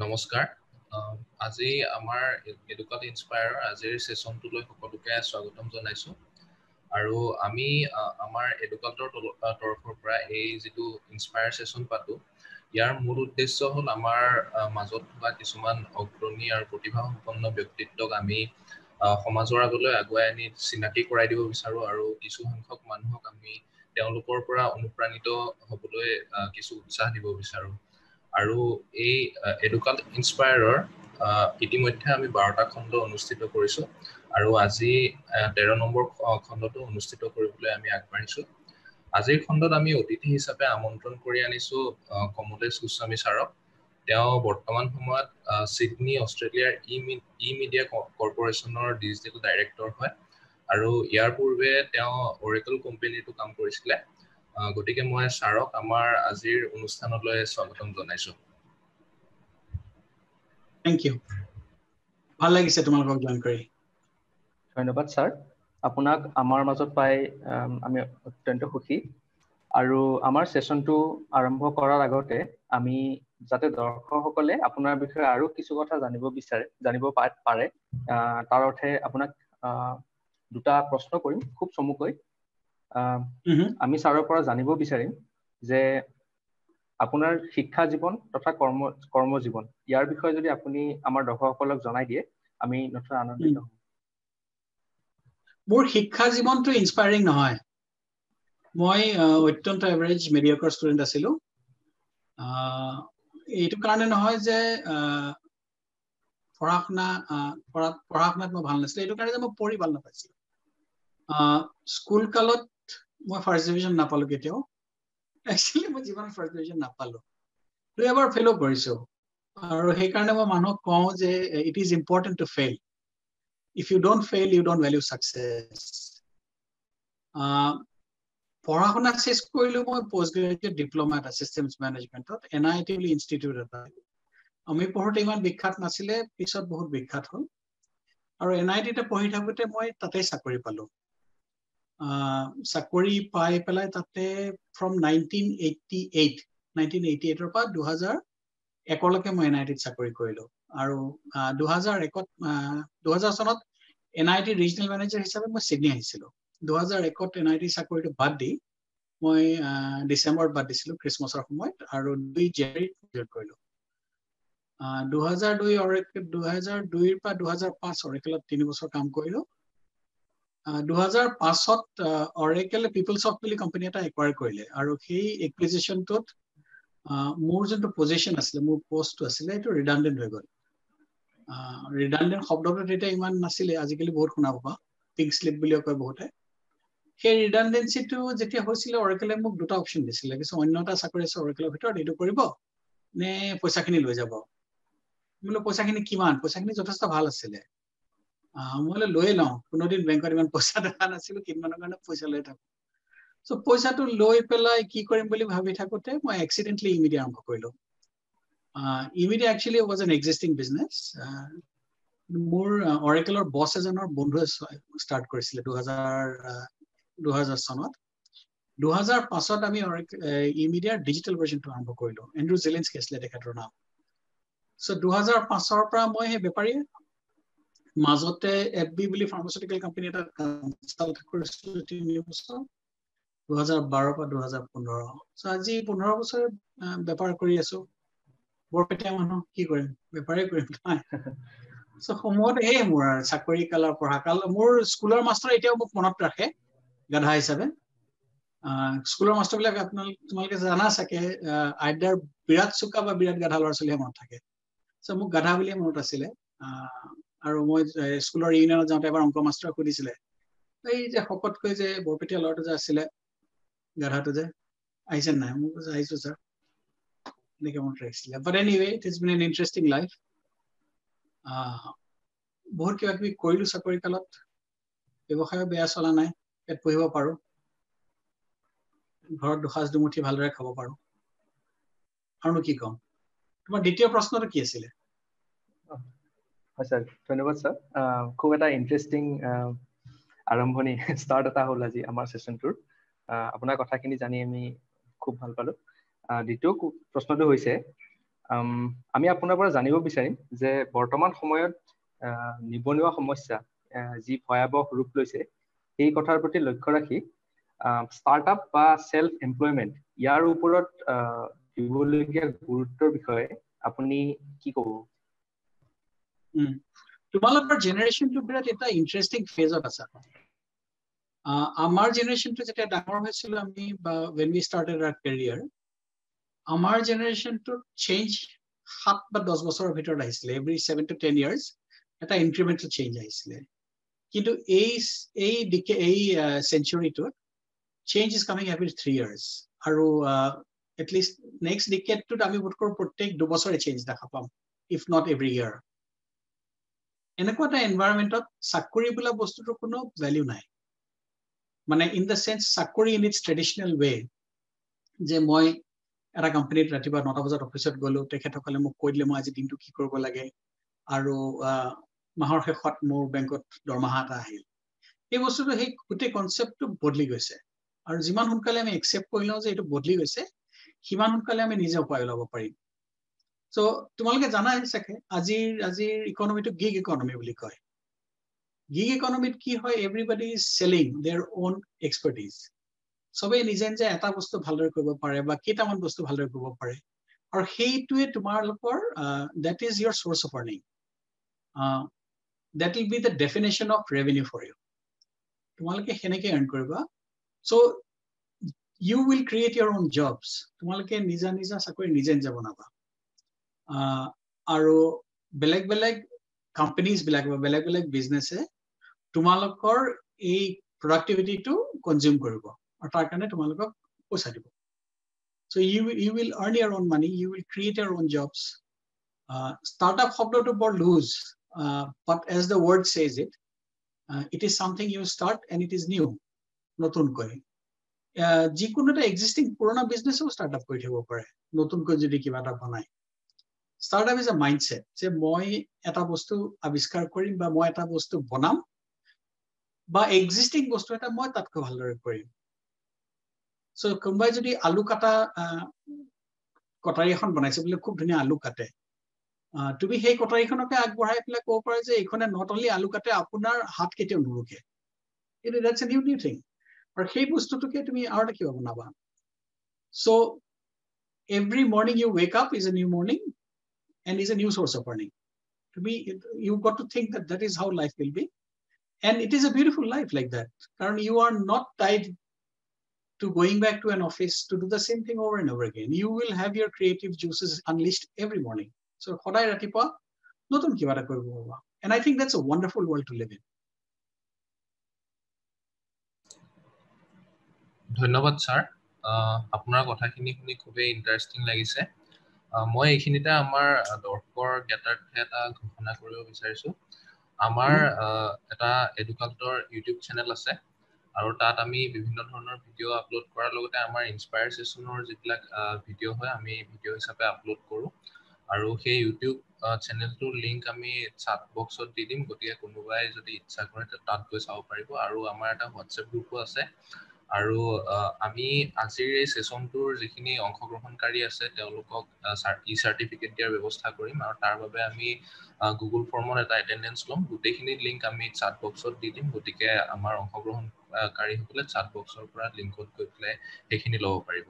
নমস্কাৰ আজি আমাৰ এডুকেট ইনস্পায়াৰৰ আজিৰ সেশনটোলৈ সকলোকে স্বাগতম জনাইছো আৰু আমি আমাৰ এডুকেটৰ তৰফৰ পৰা এই যেটো ইনস্পায়াৰ সেশন পাতো ইয়াৰ মূল উদ্দেশ্য হ'ল আমাৰ মাজত থকা কিছুমান অগ্ৰণী আৰু প্ৰতিভাসম্পন্ন ব্যক্তিত্বক আমি সমাজৰ আগলৈ আগুৱাই আনি চিনাকি কৰাই দিব বিচাৰো আৰু কিছু সংখ্যক মানুহক আমি তেওঁলোকৰ পৰা অনুপ্ৰাণিত হ'বলৈ কিছু উৎসাহ দিব বিচাৰো আৰু এই এডুকেট ইনস্পায়াৰৰ ইতিমধ্যে আমি 12টা খণ্ড অনুষ্ঠিত কৰিছো আৰু আজি 13 নম্বৰ খণ্ডটো অনুষ্ঠিত কৰিবলৈ আমি আগবাঢ়িছো আজিৰ খণ্ডত আমি অতিথি হিচাপে আমন্ত্ৰণ কৰি আনিছো কমলেশ গোস্বামী ছাৰক তেওঁ বৰ্তমান সময়ত সিডনী অষ্ট্ৰেলিয়াৰ ই মিডিয়া কৰ্পোৰেচনৰ ডিজিটেল ডাইৰেক্টৰ হয় আৰু ইয়াৰ পূৰ্বে তেওঁ অৰেকল কোম্পানীটো কাম কৰিছিলে গতিকে মই ছাৰক আমাৰ আজিৰ অনুষ্ঠানলৈ স্বাগতম জনাইছো Thank you. ভাল লাগিছে তোমালোকক জয়েন কৰি ধন্যবাদ স্যাৰ আপোনাক আমাৰ মাজত পাই আমি অত্যন্ত সুখী আৰু আমাৰ সেশনটো আৰম্ভ কৰাৰ আগতে আমি যাতে দৰ্শকসকলে আপোনাৰ বিষয়ে আৰু কিছু কথা জানিব পাৰে তাৰ অৰ্থে আপোনাক দুটা প্ৰশ্ন কৰিম খুব চমুকৈ আমি ছাৰৰ পৰা জানিব বিচাৰিম যে আপোনাৰ শিক্ষা জীৱন তথা কৰ্ম জীৱন ইয়াৰ বিষয়ে যদি আপুনি আমাৰ দৰ্শকসকলক জনাই দিয়ে আমি নথৈ আনন্দিত হ'ম মোৰ শিক্ষা জীৱনটো ইনস্পায়াৰিং নহয় মই অত্যন্ত এভাৰেজ মিডিয়াকৰ ষ্টুডেন্ট আছিলো এইটো কাৰণে নহয় যে পঢ়া-শুনাত মই ভাল নাছিলো এইটো কাৰণে যে মই পঢ়ি ভাল নাপাইছিলো স্কুল কালত মই ফাৰ্ষ্ট ডিভিজন নাপালো কেতিয়াও একচুয়ালি মই জীৱনত ফাৰ্ষ্ট ডিভিজন নাপালো দুই এবাৰ ফেইল কৰিছো আৰু সেই কাৰণে মই মানুহক কওঁ যে it is important to fail if you don't fail you don't value success পঢ়া-শুনা শেষ কৰিলো মই পোষ্ট গ্ৰেজুৱেট ডিপ্লোমা এটা সিস্টেমছ মেনেজমেন্টত NIT বুলি ইনষ্টিটিউট এটা আমি পঢ়োতে ইমান বিখ্যাত নাছিলে পিছত বহুত বিখ্যাত হ'ল আৰু NIT তে পঢ়ি থাকোতে মই তাতে চাকৰি পালো চাকৰি পাই পেলাই তাতে from 1988 ৰ পৰা 2001 লৈকে মই NIT ত চাকৰি কৰিলো আৰু 2000 চনত NIT ৰিজনেল মেনেজাৰ হিচাপে মই সিডনী আহিছিলো 2001 NIT চাকৰিটো বাদ দি মই ডিসেম্বৰত বাদ দিছিলো ক্ৰিসমাছৰ সময়ত আৰু 2 জানুৱাৰীত জইন কৰিলো 2002 ৰ পৰা 2005 অৰেকলত 3 বছৰ কাম কৰিলো 2005ত অৰেকল পিপলছফ্ট বুলি কোম্পানী এটা একুৱায়াৰ কৰিলে আৰু সেই একুইজিশনটোত মোৰ যোনটো পজিশন আছিল মোৰ পোষ্টটো আছিল এটো ৰিডান্ডেন্ট হৈ গ'ল ৰিডান্ডেন্ট শব্দটো তেতিয়া ইমান নাছিলে আজিকালি বহুত শুনা পাবা পিঙ্ক স্লিপ বুলি কয় বহুতে সেই ৰিডান্ডেন্সিটো যেতিয়া হৈছিল অৰেকলে মোক দুটা অপচন দিছিল কিছু অন্যটা চাকৰি আছে অৰেকলৰ ভিতৰত এটো কৰিব নে পইচাখিনি লৈ যাব মই পইচাখিনি কিমান পইচাখিনি যথেষ্ট ভাল আছিল মই লৈ লওঁ কোনোদিন বেংকত ইমান পইচা দেখা নাছিল কিমানৰ কাৰণে পইচা লৈ থাকো সো পইচাটো লৈ পেলাই কি কৰিম বুলি ভাবি থাকোতে মই এক্সিডেন্টলি ইমিডিয়া আৰম্ভ কৰিলো ইমিডিয়া actually was an existing business মোৰ অৰেকলৰ বস এজনৰ বন্ধুৱে ষ্টাৰ্ট কৰিছিল 2000 চনত 2005ত আমি ইমিডিয়া ডিজিটেল ভাৰ্জনটো আৰম্ভ কৰিলো এন্ড্ৰু জেলেন্সকি আছিল তেখেতৰ নাম সো 2005ৰ পৰা মই হে বেপাৰী মাজতে FB বুলি ফাৰ্মাসিউটিকেল কোম্পানী এটা কনসাল্ট কৰিছিলো 3 বছৰ 2012 পৰা 2015 সো আজি 15 বছৰ বেপাৰ কৰি আছো বৰপেটা মানুহ কি কৰিম বেপাৰে কৰিম সো সময়ত এই মোৰ চাকৰি কালৰ পঢ়া কাল মোৰ স্কুলৰ মাষ্টাৰ এতিয়াও মোক মনত ৰাখে গাধা হিচাপে স্কুলৰ মাষ্টাৰবিলাক তোমালোকে জানা চাগে আইদাৰ বিৰাট চুকা বা বিৰাট গাধা ল'ৰা ছোৱালীয়ে মনত থাকে সো মোক গাধা বুলি মনত আছিলে আৰু মই স্কুলৰ ইউনিয়নত যাওঁতে এবাৰ অংক মাষ্টাৰ সুধিছিলে এই যে শকতকৈ যে বৰপেটা ল'ৰাটো যে আছিলে গাধাটো যে আহিছে নাই মোক আহিছো স্যাৰ নেকি মনত ৰাখিছিলে but anyway it has been an interesting life বহুত কিবা কিবি কৰিলো চাকৰি কালত ব্যৱসায় বেয়া চলা নাই পেট পঢ়িব পাৰো ঘৰত দুসাজ দুমুঠি ভালদৰে খাব পাৰো আৰু কি কম তোমাৰ দ্বিতীয় প্ৰশ্নটো কি আছিল হয় স্যাৰ ধন্যবাদ স্যাৰ খুব এটা ইন্টাৰেস্টিং আৰম্ভণি স্টাৰ্ট এটা হ'ল আজি আমাৰ সেশনটোৰ আপোনাৰ কথাখিনি জানি আমি খুব ভাল পালো। দ্বিতীয় প্ৰশ্নটো হৈছে আমি আপোনাৰ পৰা জানিব বিচাৰিম যে বৰ্তমান সময়ত নিবনুৱা সমস্যা যি ভয়াৱহ ৰূপ লৈছে সেই কথাৰ প্ৰতি লক্ষ্য ৰাখি ষ্টাৰ্টআপ বা সেলফ এমপ্লয়মেন্ট ইয়াৰ ওপৰত দিবলগীয়া গুৰুত্বৰ বিষয়ে আপুনি কি ক'ব? তোমালোকৰ জেনাৰেশ্যনটো বিৰাট এটা ইণ্টাৰেষ্টিং ফেজত আছে। আমাৰ জেনাৰেশ্যনটো যেতিয়া ডাঙৰ হৈছিল আমি বা when we started our career, আমাৰ জেনাৰেশ্যনটো চেঞ্জ 7 বা 10 বছৰৰ ভিতৰত আহিছিলে। every 7 to 10 years এটা ইনক্ৰিমেন্টেল চেঞ্জ আহিছিলে। কিন্তু এই সেঞ্চুৰীটোত change is coming every 3 years আৰু at least next decade-টোত আমি বোধকৰো প্ৰত্যেক 2 বছৰে চেঞ্জ দেখা পাম, if not every year। এনেকুৱা এটা এনভাইৰনমেন্টত চাকৰি বোলা বস্তুটোৰ কোনো ভ্যালু নাই। মানে ইন দ্য সেন্স চাকৰি ইন ইটস ট্ৰেডিশনেল ৱে, যে মই এটা কোম্পানীত ৰাতিপুৱা 9টা বজাত অফিচত গ'লো, তেখেতসকলে মোক কৈ দিলে মই আজি দিনটো কি কৰিব লাগে, আৰু মাহৰ শেষত মোৰ বেংকত দৰমহা এটা আহিল। এই বস্তুটো সেই গোটেই কনচেপ্টটো বদলি গৈছে, আৰু যিমান সোনকালে আমি একচেপ্ট কৰি লওঁ যে এইটো বদলি গৈছে, সিমান সোনকালে আমি নিজে উপায় ওলাব পাৰিম। So তোমালোকে জানাই চাগে আজিৰ ইকনমিটো গিগ ইকনমি বুলি কয়। গিগ ইকনমিত কি হয়, everybody is selling their own expertise. সবে নিজে নিজে এটা বস্তু ভালদৰে কৰিব পাৰে বা কেইটামান বস্তু ভালদৰে কৰিব পাৰে, আৰু সেইটোৱে তোমালোকৰ that is your source of earning. That will be the definition of revenue for you. তোমালোকে হেনেকে earn কৰিবা। So you will create your own jobs. তোমালোকে নিজা চাকৰি নিজে বনাবা। আৰু বেলেগ বেলেগ কোম্পানীজ বিলাক বা বেলেগ বেলেগ বিজনেছে তোমালোকৰ এই প্ৰডাক্টিভিটিটো কনজিউম কৰিব, আৰু তাৰ কাৰণে তোমালোকক পইচা দিব। So you will earn your own money, you will create your own jobs. Startup শব্দটো বৰ loose, but as the word says it is something you start and it is new, নতুনকৈ। যিকোনো এটা এক্সিস্টিং পুৰণা বিজনেসও ষ্টাৰ্টআপ কৰি থাকিব পাৰে নতুনকৈ যদি কিবা এটা বনায়। Startup is a mindset, যে মই এটা বস্তু আৱিষ্কাৰ কৰিম বা মই এটা বস্তু বনাম বা এক্সিস্টিং বস্তু এটা মই তাতকৈ ভালদৰে কৰিম। সো কোনোবাই যদি আলু কাটা কটাৰী এখন বনাইছে বুলি খুব ধুনীয়া আলু কাটে, তুমি সেই কটাৰীখনকে আগবঢ়াই পেলাই ক'ব পাৰা যে এইখনে নট অনলি আলু কাটে, আপোনাৰ হাত কেতিয়াও নুৰুকে। কিন্তু that's a new thing, আৰু সেই বস্তুটোকে তুমি আৰু এটা কিবা বনাবা। So every morning you wake up is a new morning and is a new source of earning. To be, you've got to think that that is how life will be, and it is a beautiful life like that. Because you are not tied to going back to an office to do the same thing over and over again. You will have your creative juices unleashed every morning. So সদায় ৰাতিপুৱা নতুন কিবা এটা কৰিব পাবা, and I think that's a wonderful world to live in. ধন্যবাদ sir, আপোনাৰ কথাখিনি শুনি খুবেই ইন্টাৰেষ্টিং লাগিছে। মই এইখিনিতে আমাৰ দৰ্শকৰ জ্ঞাতাৰ্থে এটা ঘোষণা কৰিব বিচাৰিছো। আমাৰ এটা এডুকাল্টৰ ইউটিউব চেনেল আছে, আৰু তাত আমি বিভিন্ন ধৰণৰ ভিডিঅ' আপলোড কৰাৰ লগতে আমাৰ ইনস্পায়াৰ সেশনৰ যিবিলাক ভিডিঅ' হয় আমি ভিডিঅ' হিচাপে আপলোড কৰোঁ, আৰু সেই ইউটিউব চেনেলটোৰ লিংক আমি চাট বক্সত দি দিম, গতিকে কোনোবাই যদি ইচ্ছা কৰে তাত গৈ চাব পাৰিব। আৰু আমাৰ এটা হোৱাটছএপ গ্ৰুপো আছে, আৰু আমি আজিৰ এই সেশনটোৰ যিখিনি অংশগ্ৰহণকাৰী আছে তেওঁলোকক ই চাৰ্টিফিকেট দিয়াৰ ব্যৱস্থা কৰিম, আৰু তাৰ বাবে আমি গুগল ফৰ্মত এটা এটেণ্ডেন্স ল'ম। গোটেইখিনি লিংক আমি চাট বক্সত দি দিম, গতিকে আমাৰ অংশগ্ৰহণকাৰীসকলে চাট বক্সৰ পৰা লিংকত গৈ পেলাই সেইখিনি ল'ব পাৰিব।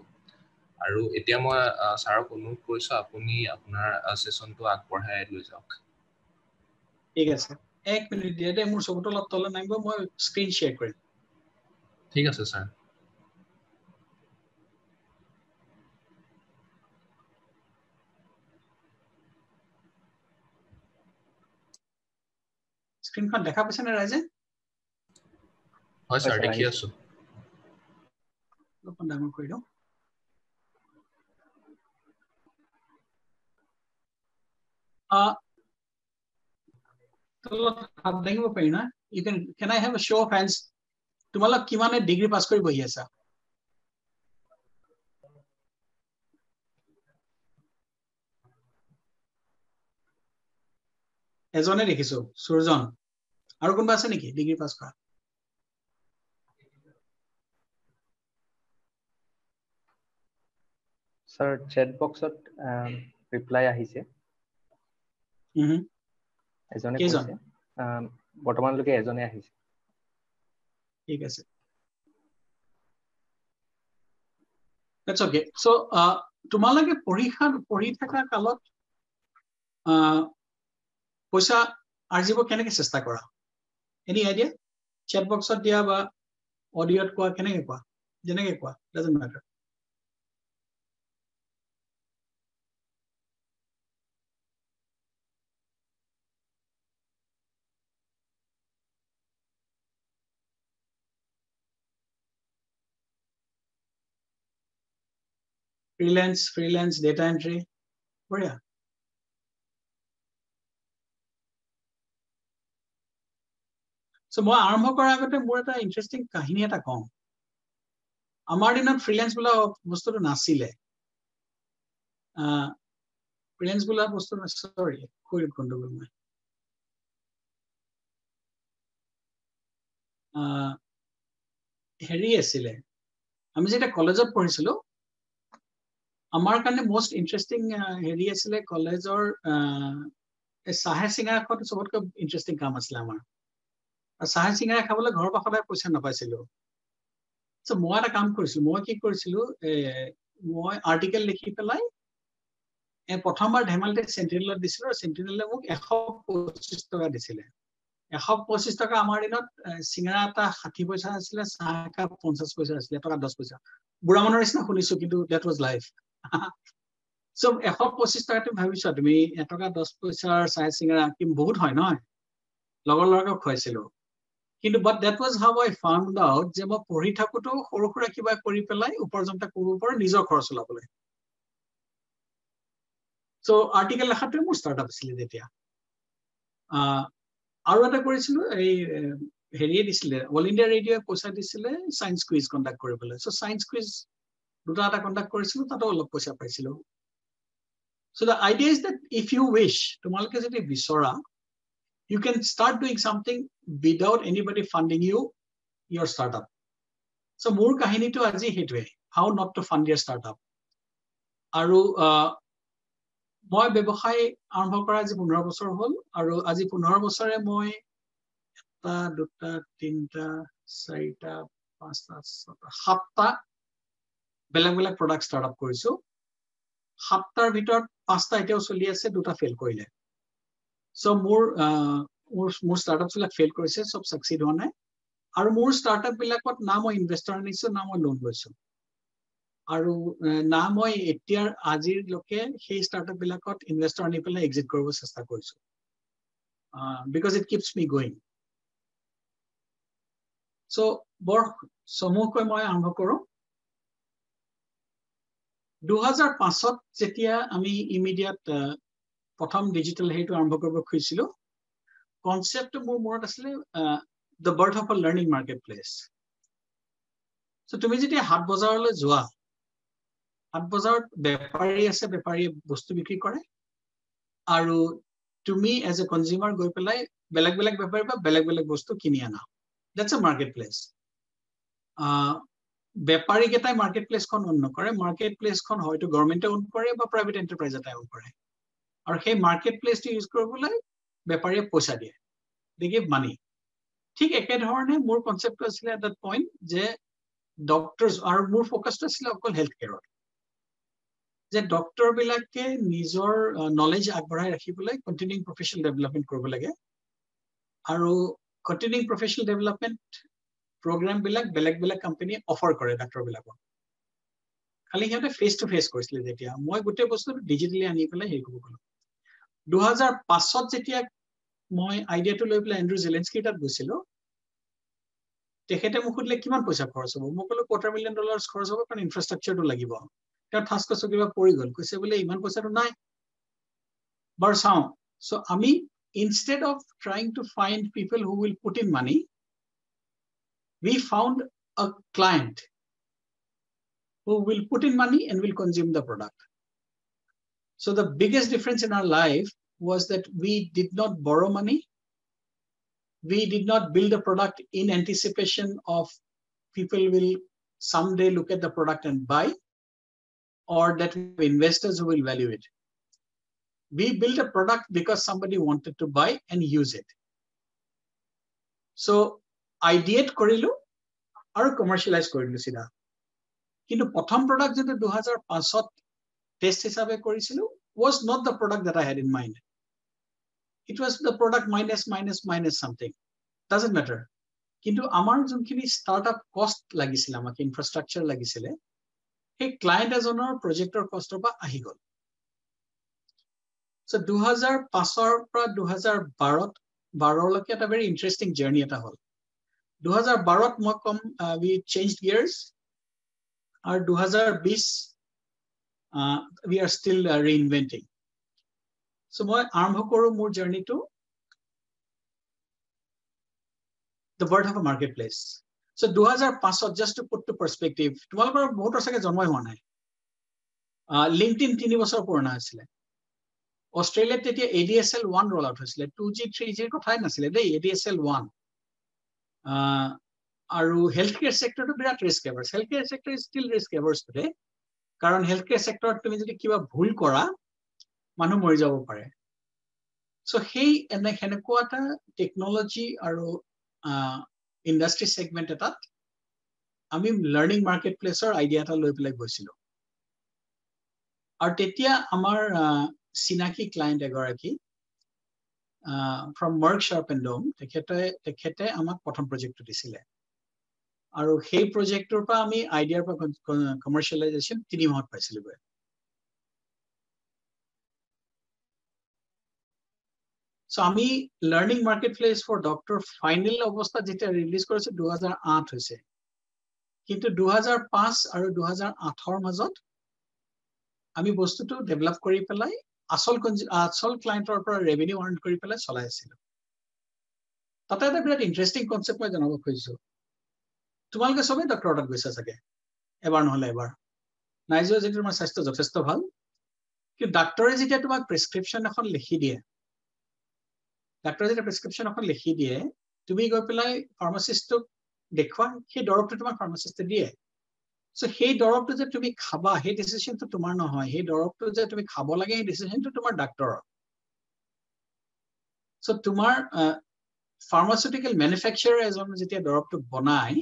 আৰু এতিয়া মই ছাৰক অনুৰোধ কৰিছো আপুনি আপোনাৰ সেশনটো আগবঢ়াই লৈ যাওক। ঠিক আছে, এক মিনিট দিয়া দেই, মোৰ চকুটো অলপ তলত নামিব, মই স্ক্ৰীন শ্বেয়াৰ কৰিম। ঠিক আছে ছাৰ। স্ক্ৰীনখন দেখা পাইছে নে ৰাইজে? হয় ছাৰ, দেখি আছো। অলপমান ডাঙৰ কৰি দিওঁ। হাত দাঙিব পাৰি না? Can I have a show of hands? তোমালোক কিমানে ডিগ্ৰী পাছ কৰি বহি আছা? এজনে দেখিছো, সুৰজন। আৰু কোনোবা আছে নেকি ডিগ্ৰী পাছ কৰা? Sir, chat boxত reply আহিছে। এজনে কৈছে বৰ্তমানলৈকে এজনে আহিছে। ঠিক আছে। That's okay. So, তোমালোকে পঢ়ি থকা কালত পইচা আৰ্জিব কেনেকে চেষ্টা কৰা? Any idea? Chat boxত দিয়া বা অডিঅ'ত কোৱা কেনেকে কোৱা? যেনেকে কোৱা, doesn't matter. Freelance, data entry. বঢ়িয়া। So, মই আৰম্ভ কৰাৰ আগতে মোৰ এটা ইণ্টাৰেষ্টিং কাহিনী এটা কওঁ। আমাৰ দিনত ফ্ৰিলেন্স বোলা বস্তুটো নাছিলে। ফ্ৰিলেন্স বোলা বস্তু সৰি খৰিত গণ্ডগোল মই। হেৰি আছিলে, আমি যেতিয়া কলেজত পঢ়িছিলো, আমাৰ কাৰণে most ইণ্টাৰেষ্টিং হেৰি আছিলে কলেজৰ চাহে চিঙাৰা খোৱাটো চবতকৈ ইণ্টাৰেষ্টিং কাম আছিলে আমাৰ। আৰু চাহে চিঙাৰা খাবলৈ ঘৰৰ পৰা সদায় পইচা নাপাইছিলো। So, মই এটা কাম কৰিছিলো, মই কি কৰিছিলো, মই আৰ্টিকেল লিখি পেলাই প্ৰথমবাৰ ধেমালিতে চেণ্টিনেলত দিছিলো আৰু চেণ্টিনেলে মোক 125 টকা দিছিলে। 125 টকা আমাৰ দিনত চিঙাৰা এটা 60 পইচা আছিলে, চাহ একাপ 50 পইচা আছিলে, টকা 10 পইচা। বুঢ়া মানুহৰ নিচিনা শুনিছো, কিন্তু that was life. So, 125 টকা তুমি ভাবিছা, তুমি 1 টকা 10 পইচাৰ চাহ চিঙাৰা বহুত হয় নহয়? লগৰ লৰাকক খুৱাইছিলো। কিন্তু but that was how I found out যে মই পঢ়ি থাকোতো সৰু সুৰা কিবা কৰি পেলাই উপাৰ্জন এটা কৰিব পাৰো নিজৰ খৰচ চলাবলৈ। So, আৰ্টিকেল লেখাটোৱে মোৰ ষ্টাৰ্টআপ আছিলে তেতিয়া। আৰু এটা কৰিছিলো, এই হেৰিয়ে দিছিলে, অল ইণ্ডিয়া ৰেডিঅ'য়ে পইচা দিছিলে সায়েন্স কুইজ কণ্ডাক্ট কৰিবলৈ। So, সায়েন্স কুইজ দুটা এটা কণ্ডাক্ট কৰিছিলো, তাতো অলপ পইচা পাইছিলো। So, the idea is that if you wish, তোমালোকে যদি বিচৰা, you can start doing something without anybody funding you, your startup. So, মোৰ কাহিনীটো আজি সেইটোৱে, how not to fund your startup. আৰু মই ব্যৱসায় আৰম্ভ কৰা আজি 15 বছৰ হ'ল, আৰু আজি 15 বছৰে মই 1, 2, 3, 4, 5, 6, 7টা বেলেগ বেলেগ প্ৰডাক্ট ষ্টাৰ্টআপ কৰিছো। 7টাৰ ভিতৰত 5টা এতিয়াও চলি আছে, 2টা ফেইল কৰিলে। So, মোৰ ষ্টাৰ্টআপ বিলাক ফেইল কৰিছে, সব সাকচিড হোৱা নাই। আৰু মোৰ ষ্টাৰ্টআপ বিলাকত না মই ইনভেষ্টৰ আনিছো, না মই লোন লৈছো। আৰু না মই এতিয়াৰ আজিলৈকে সেই ষ্টাৰ্টআপ বিলাকত ইনভেষ্টৰ আনি পেলাই এক্সিট কৰিব চেষ্টা কৰিছো। Because it keeps me going. So, বৰ সমূহকৈ মই আৰম্ভ কৰো। 2005ত যেতিয়া আমি ইমিডিয়েট প্ৰথম ডিজিটেল হেৰিটো আৰম্ভ কৰিব খুজিছিলো, কনচেপ্টটো মোৰ মনত আছিলে the birth of a learning marketplace. So, তুমি যেতিয়া হাট বজাৰলৈ যোৱা, হাট বজাৰত বেপাৰী আছে, বেপাৰীয়ে বস্তু বিক্ৰী কৰে, আৰু তুমি এজ এ কনজিউমাৰ গৈ পেলাই বেলেগ বেলেগ বেপাৰীৰ পৰা বেলেগ বেলেগ বস্তু কিনি আনা। That's a marketplace. বেপাৰী কেইটাই মাৰ্কেটপ্লেচখন অন নকৰে, মাৰ্কেটপ্লেচখন হয়তো গভৰ্ণমেণ্টে অন কৰে বা প্ৰাইভেট এণ্টাৰপ্ৰাইজ এটাই অন কৰে। আৰু সেই মাৰ্কেটপ্লেচটো ইউজ কৰিবলৈ বেপাৰীয়ে পইচা দিয়ে, they give money. ঠিক একেধৰণে মোৰ কনচেপ্টটো আছিলে at that point যে ডক্টৰছ, আৰু মোৰ ফ'কাছটো আছিলে অকল হেল্থ কেয়াৰত, যে ডক্টৰ বিলাকে নিজৰ নলেজ আগবঢ়াই ৰাখিবলৈ কণ্টিনিউইং প্ৰফেচনেল ডেভেলপমেণ্ট কৰিব লাগে। আৰু কণ্টিনিউইং প্ৰফেচনেল ডেভেলপমেণ্ট প্ৰগ্ৰাম বিলাক বেলেগ বেলেগ কোম্পানীয়ে অফাৰ কৰে ডাক্তৰ বিলাকক। খালি সিহঁতে ফেচ টু ফেচ কৰিছিলে, যেতিয়া মই গোটেই বস্তুটো ডিজিটেলি আনি পেলাই হেৰি কৰিব গলো। 2005ত যেতিয়া মই আইডিয়াটো লৈ পেলাই এণ্ড্ৰু জেলেন্সকিৰ তাত গৈছিলো, তেখেতে মোক সুধিলে কিমান পইচা খৰচ হ'ব। মই ক'লো $250,000 খৰচ হ'ব, কাৰণ ইনফ্ৰাষ্ট্ৰাকচাৰটো লাগিব। তেওঁ ঠাচ কৈছো কিবা পৰি গ'ল, কৈছে বোলে ইমান পইচাটো নাই। বাৰু চাওঁ। So, আমি instead of trying to find people who will put in money, we found a client who will put in money and will consume the product. So, the biggest difference in our life was that we did not borrow money. We did not build a product in anticipation of people will someday look at the product and buy. or that we have investors who will value it. We built a product because somebody wanted to buy and use it. So ideate korilu aru commercialize korilu sida. Kintu prothom product jeto 2005 test hisabe korisilu was not the product that I had in mind. It was the product minus something. Doesn't matter. Kintu amar jonkhini startup cost lagisile amake infrastructure lagisile he client ejonor projector cost ba ahi gol. So 2005 পৰা 2012 লকে এটা very interesting journey এটা হল. 2012 মই কম we changed gears আৰু 2020 we are still reinventing. So মই আৰম্ভ কৰো মোৰ journey to the birth of a marketplace. So 2005 just to put to perspective, তোমালোকৰ বহুতৰ সাকে জন্মই হোৱা নাই. LinkedIn 3 বছৰ পুৰণা আছিল. অস্ট্রেলিয়াত তেতিয়া ADSL 1 roll out হৈছিল 2G 3G কথাই নাছিলে দেই ADSL 1 আৰু হেলথকেয়াৰ সেক্টৰটো বিৰাট risk averse healthcare sector is still risk averse today কাৰণ হেলথকেয়াৰ সেক্টৰত তুমি যদি কিবা ভুল কৰা মানুহ মৰি যাব পাৰে সো সেই এনেকুৱা এটা টেকনলজি আৰু ইন্ডাষ্ট্ৰি সেগমেন্ট এটাত আমি লাৰ্নিং মাৰ্কেটপ্লেছৰ আইডিয়া এটা লৈ পেলাই গৈছিলো আৰু তেতিয়া আমাৰ Sinaki client এগৰাকী from Merck Sharp and Dohme তেখেতে আমাক প্ৰথম প্ৰজেক্টটো দিছিলে আৰু সেই প্ৰজেক্টৰ পৰা আমি আইডিয়াৰ পৰা কমাৰ্শিয়েলাইজেচন 3 মাহত পাইছিলো গৈ সো আমি লাৰ্নিং মাৰ্কেটপ্লেস ফৰ ডক্টৰ ফাইনাল অৱস্থা যেতিয়া ৰিলিজ কৰিছে 2008 হৈছে কিন্তু 2005 আৰু 2008 ৰ মাজত আমি বস্তুটো ডেভেলপ কৰি পেলাই আসল ক্লায়েন্টৰ পৰা ৰেভিনিউ আৰ্ন কৰি পেলাই চলাই আছিল তাতে এটা বিৰাট ইন্টাৰেষ্টিং কনসেপ্ট মই জানাব খুজিছো তোমালোকে সবে ডক্টৰ তাত গৈছা চাগে এবাৰ নহলে এবাৰ নাইজো যেটো তোমাৰ স্বাস্থ্য যথেষ্ট ভাল কিন্তু ডাক্তৰে যেতিয়া তোমাক প্ৰেসক্ৰিপচন এখন লিখি দিয়ে ডাক্তৰে যেতিয়া প্ৰেসক্ৰিপচন এখন লিখি দিয়ে তুমি গৈ পেলাই ফাৰ্মাসিষ্টক দেখুৱা সেই দৰৱটো তোমাক ফাৰ্মাসিষ্টে দিয়ে So hey দৰৱটো যে তুমি খাবা হে ডিসিশনটো তোমাৰ নহয় হে দৰৱটো যে তুমি খাব লাগে হে ডিসিশনটো তোমাৰ ডাক্তৰ So তোমাৰ ফাৰ্মাসিউটিক্যাল ম্যানুফ্যাকচাৰাৰ এজন যেতিয়া দৰৱটো বনাই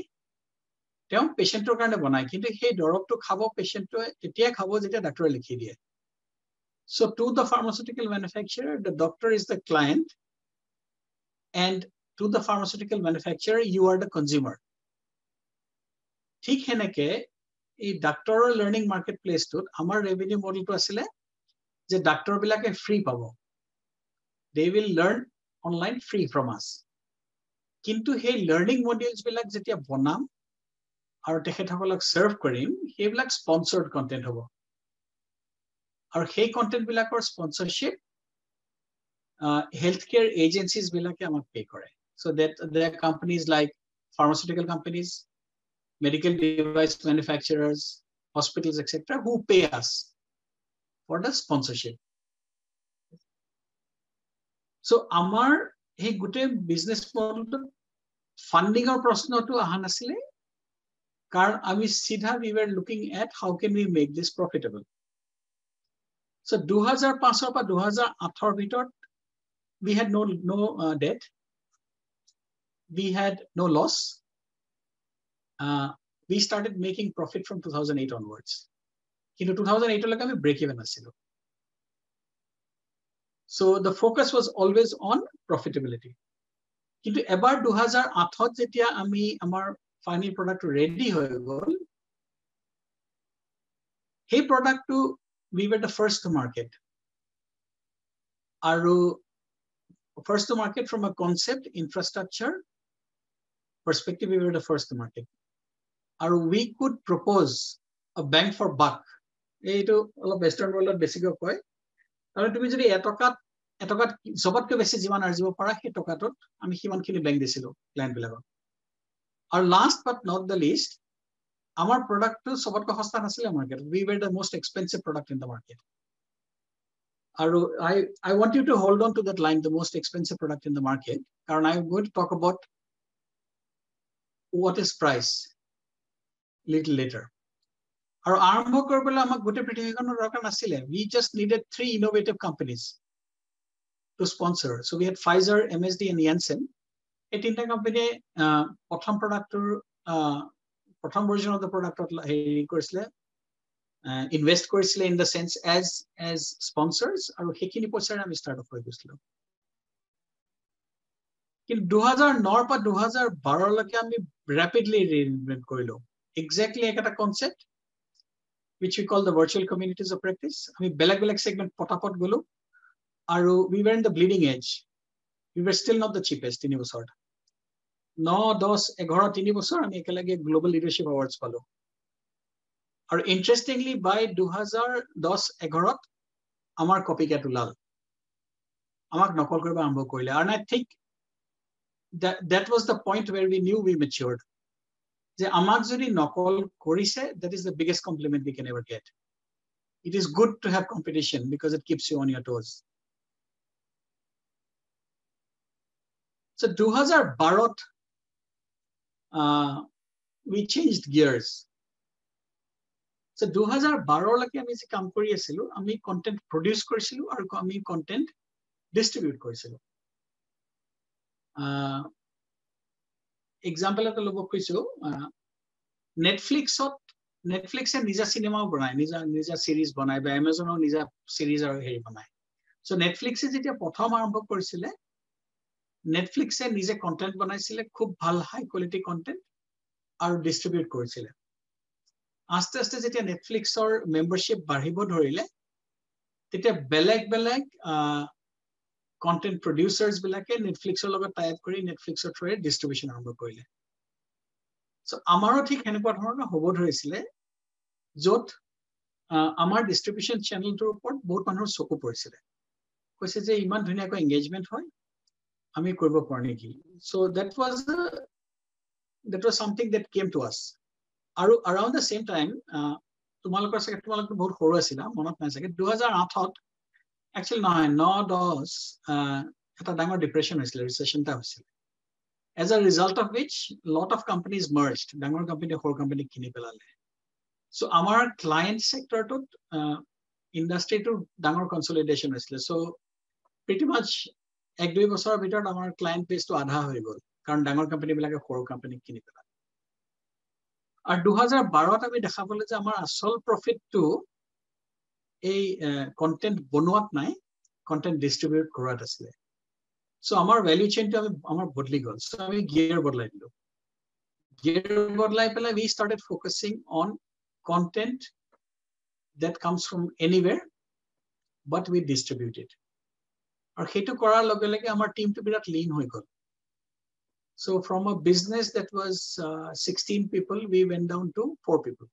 তেওঁ পেশেন্টৰ কাৰণে বনাই কিন্তু হে দৰৱটো খাব পেশেন্টে তেতিয়া খাব যেতিয়া ডাক্তৰে লিখি দিয়ে So to the pharmaceutical manufacturer the doctor is the client and to the pharmaceutical manufacturer you are the consumer ঠিক হেনেকে এই ডাক্তৰৰ লাৰ্নিং মাৰ্কেটপ্লেসটোত আমাৰ ৰেভিনিউ মডেলটো আছিল যে ডাক্তৰ বিলাকে ফ্ৰী পাব they will learn online free from us কিন্তু সেই লাৰ্নিং মডিউলস বিলাক যেতিয়া বনাম আৰু তেখেতসকলক সাৰ্ভ কৰিম সেইবিলাক স্পন্সৰ্ড কন্টেন্ট হ'ব আৰু সেই কন্টেন্ট বিলাকৰ স্পন্সৰশিপ healthcare agencies বিলাকে আমাক পে কৰে so that there are companies like pharmaceutical companies medical device manufacturers, hospitals, etc., who pay us for the sponsorship. So, our hey good business model funding or proshnotu aha nasile karon ami sidha we were looking at how can we make this profitable. So 2005 or 2008 or bhitor we had no debt, we had no loss. We started making profit from 2008 onwards. In 2008 lake ami break even asilo. So the focus was always on profitability. Kintu ebar 2008 jetia ami amar final product ready hoy gol hey product to we were the first to market. Aru first to market from a concept infrastructure perspective we were the first to market. Or we could propose a bank for buck. Eto all western world basic koy. Aru tumi jodi etokat sobatke beshi jiman arjibo para he tokatot ami himan khini bank disilo client bilakor. Our last but not the least our product to sobatke hosta nasile market. We were the most expensive product in the market. Aru I want you to hold on to that line, the most expensive product in the market. Karon I am going to talk about what is price little later. আৰু আৰম্ভ কৰিবলৈ আমাক গোটেই পৃথিৱীখনৰ দৰকাৰ নাছিলে we just needed 3 innovative companies to sponsor so we had Pfizer MSD and Janssen এই তিনটা কোম্পানীয়ে প্ৰথম প্ৰডাক্টৰ প্ৰথম ভাৰ্জন অফ দ্য প্ৰডাক্টত হেৰি কৰিছিলে ইনভেষ্ট কৰিছিলে in the sense as sponsors আৰু সেইখিনি পইচাৰে আমি ষ্টাৰ্ট অফ হৈ গৈছিলো কিন্তু 2009 পৰা 2012 লৈকে আমি rapidly reinvent কৰিলো exactly একটা concept which we call the virtual communities of practice আমি বেলেগ বেলেগ segment পটাপট গলো আৰু we were in the bleeding edge we were still not the cheapest 3 বছৰ 9 10 11 3 বছৰ আমি একেলগে গ্লোবাল লিডাৰশ্বিপ এৱাৰ্ডছ পালো আৰু ইন্টাৰেস্টিংলি বাই 2010 11 আমাৰ কপিকেট ওলাল আমাক নকল কৰিব আৰম্ভ কৰিলে and I think that was the point where we knew we matured যে আমাক যদি নকল কৰিছে that is the biggest compliment we can ever get it is good to have competition because it keeps you on your toes so 2012 we changed gears so 2012 লৈকে আমি যে কাম কৰি আছিলো আমি কন্টেন্ট প্ৰডিউস কৰিছিলো আৰু আমি কন্টেন্ট ডিস্ট্ৰিবিউট কৰিছিলো example এটা লব কৈছো নেটফ্লিক্সে নিজা সিনেমাও বনায় নিজা সিৰিজ বনায় বা Amazonৰ নিজা সিৰিজ আৰু হেৰি বনায় সো নেটফ্লিক্সে যেতিয়া প্ৰথম আৰম্ভ কৰিছিলে নেটফ্লিক্সে নিজে কন্টেন্ট বনাইছিলে খুব ভাল হাই কোৱালিটি কন্টেন্ট আৰু ডিস্ট্ৰিবিউট কৰিছিলে আস্তে আস্তে যেতিয়া নেটফ্লিক্সৰ মেম্বাৰশ্বিপ বাঢ়িব ধৰিলে তেতিয়া বেলেগ বেলেগ content producers bilake Netflixৰ লগত টাই আপ কৰি Netflixৰ থ্ৰুৰে ডিস্ট্ৰিবিউশন আৰম্ভ কৰিলে সো আমাৰো ঠিক হেনেকুৱা ধৰণৰ হ'ব ধৰিছিলে যত আমাৰ ডিস্ট্ৰিবিউশন চেনেলটোৰ ওপৰত বহুত মানুহৰ চকু পৰিছিলে কৈছে যে ইমান ধুনীয়াকৈ এংগেজমেন্ট হয় আমি কৰিব পাৰো নেকি so that was something that came to us আৰু around the same time তোমালোক বহুত সৰু আছিল মনত নাই চাগে 2008 actually no 10 এটা ডাঙৰ ডিপ্ৰেছন হৈছিল ৰিসেশন টা হৈছিল as a result of which lot of companies merged ডাঙৰ কোম্পানী সৰু কোম্পানী কিনি পেলালে so আমাৰ ক্লায়েন্ট সেক্টৰটোত ইন্ডাস্ট্ৰিটোৰ ডাঙৰ কনসলিডেশন হৈছিল so pretty much 1-2 বছৰৰ ভিতৰত আমাৰ ক্লায়েন্ট বেছটো আধা হৈ গ'ল কাৰণ ডাঙৰ কোম্পানী বিলাকে সৰু কোম্পানী কিনি পেলালে আৰু 2012 আমি দেখা পালে যে আমাৰ আসল প্ৰফিটটো এই কন্টেন্ট বনোৱাত নাই কন্টেন্ট ডিস্ট্ৰিবিউট কৰাত আছে সো আমাৰ ভ্যালু চেইনটো আমাৰ বদলি গল সো আমি গিয়াৰ বদলাই দিলো গিয়াৰ বদলাই পেলাই we started focusing on content that comes from anywhere but we distribute it আৰু হেতু কৰাৰ লগে লগে আমাৰ টিমটো বিৰাট লিন হৈ গল so from a business that was 16 people we went down to 4 people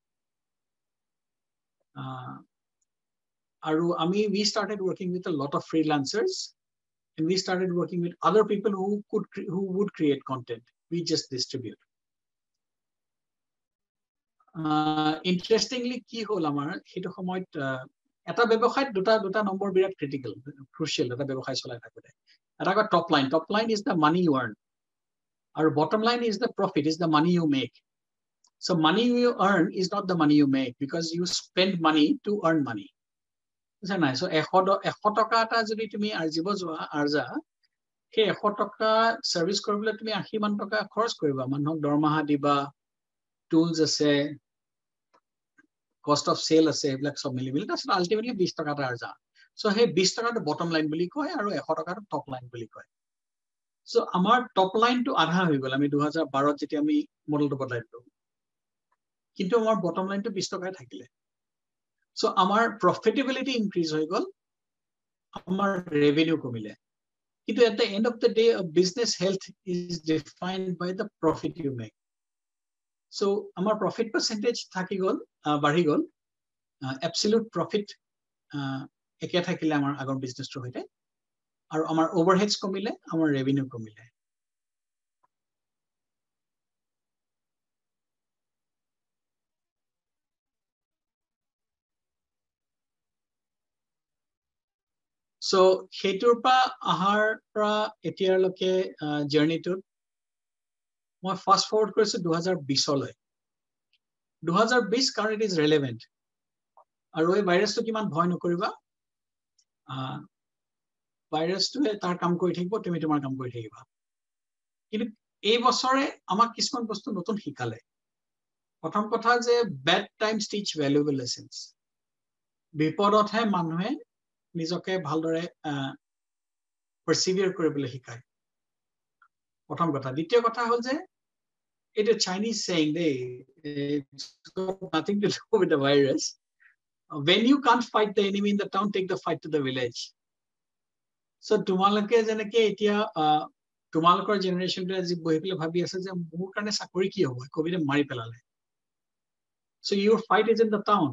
we started working with a lot of freelancers and we started working with other people who would create content we just distribute interestingly ki hol amar hetu samoyt eta ব্যবসায়ত দুটা number বিৰাট ক্ৰিটিক্যাল ক্ৰুচিয়াল এটা ব্যবসায় চলাই থাকোতে এটা top line is the money you earn or bottom line is the profit is the money you make so money you earn is not the money you make because you spend money to earn money নাই so 100 টকা এটা যদি তুমি আৰ্জিব যোৱা আৰ্জা সেই 100 টকা service কৰিবলৈ তুমি 80 মান টকা খৰচ কৰিবা মানুহক দৰমহা দিবা টুলস আছে কষ্ট অফ সেল আছে এইবিলাক সব মিলি তাছত আলটিমেটলি 20 টকা এটা আৰ্জা সো সেই 20 টকাটো বটম লাইন বুলি কয় আৰু 100 টকাটো টপ লাইন বুলি কয় সো আমাৰ টপ লাইনটো আধা হৈ গল আমি 2012 যেতিয়া আমি মডেলটো বদলাই দিলো কিন্তু আমাৰ বটম লাইনটো 20 টকাই থাকিলে so our profitability increase hoy gol amar revenue komile kintu at the end of the day a business health is defined by the profit you make so amar profit percentage thaki gol bari gol absolute profit eke thakile amar agor business to hoite aru amar overheads komile amar revenue komile so hetur pa ahar pra etiar loke journey to মই fast forward কৰিছো 2020 লৈ 2020 কাৰণ it is relevant আৰু এই ভাইৰাছটো কিমান ভয় নকৰিবা ভাইৰাছটোৱে তাৰ কাম কৰি থাকিব তুমি তোমাৰ কাম কৰি থাকিবা কিন্তু এই বছৰে আমাক কিছুমান বস্তু নতুন শিকালে প্ৰথম কথা যে bad times teach valuable lessons বিপদতহে মানুহে নিজকে ভালদৰে persevere কৰিবলৈ শিকায় প্ৰথম কথা দ্বিতীয় কথা হ'ল যে it is Chinese saying it's got nothing to do with the virus when you can't fight the enemy in the town take the fight to the village so তোমালোকে যেনেকে এতিয়া তোমালোকৰ জেনাৰেশনটো আজি বহিবলৈ ভাবি আছে যে মোৰ কাৰণে চাকৰি কি হ'ব কোভিডে মাৰি পেলালে so your fight is in the town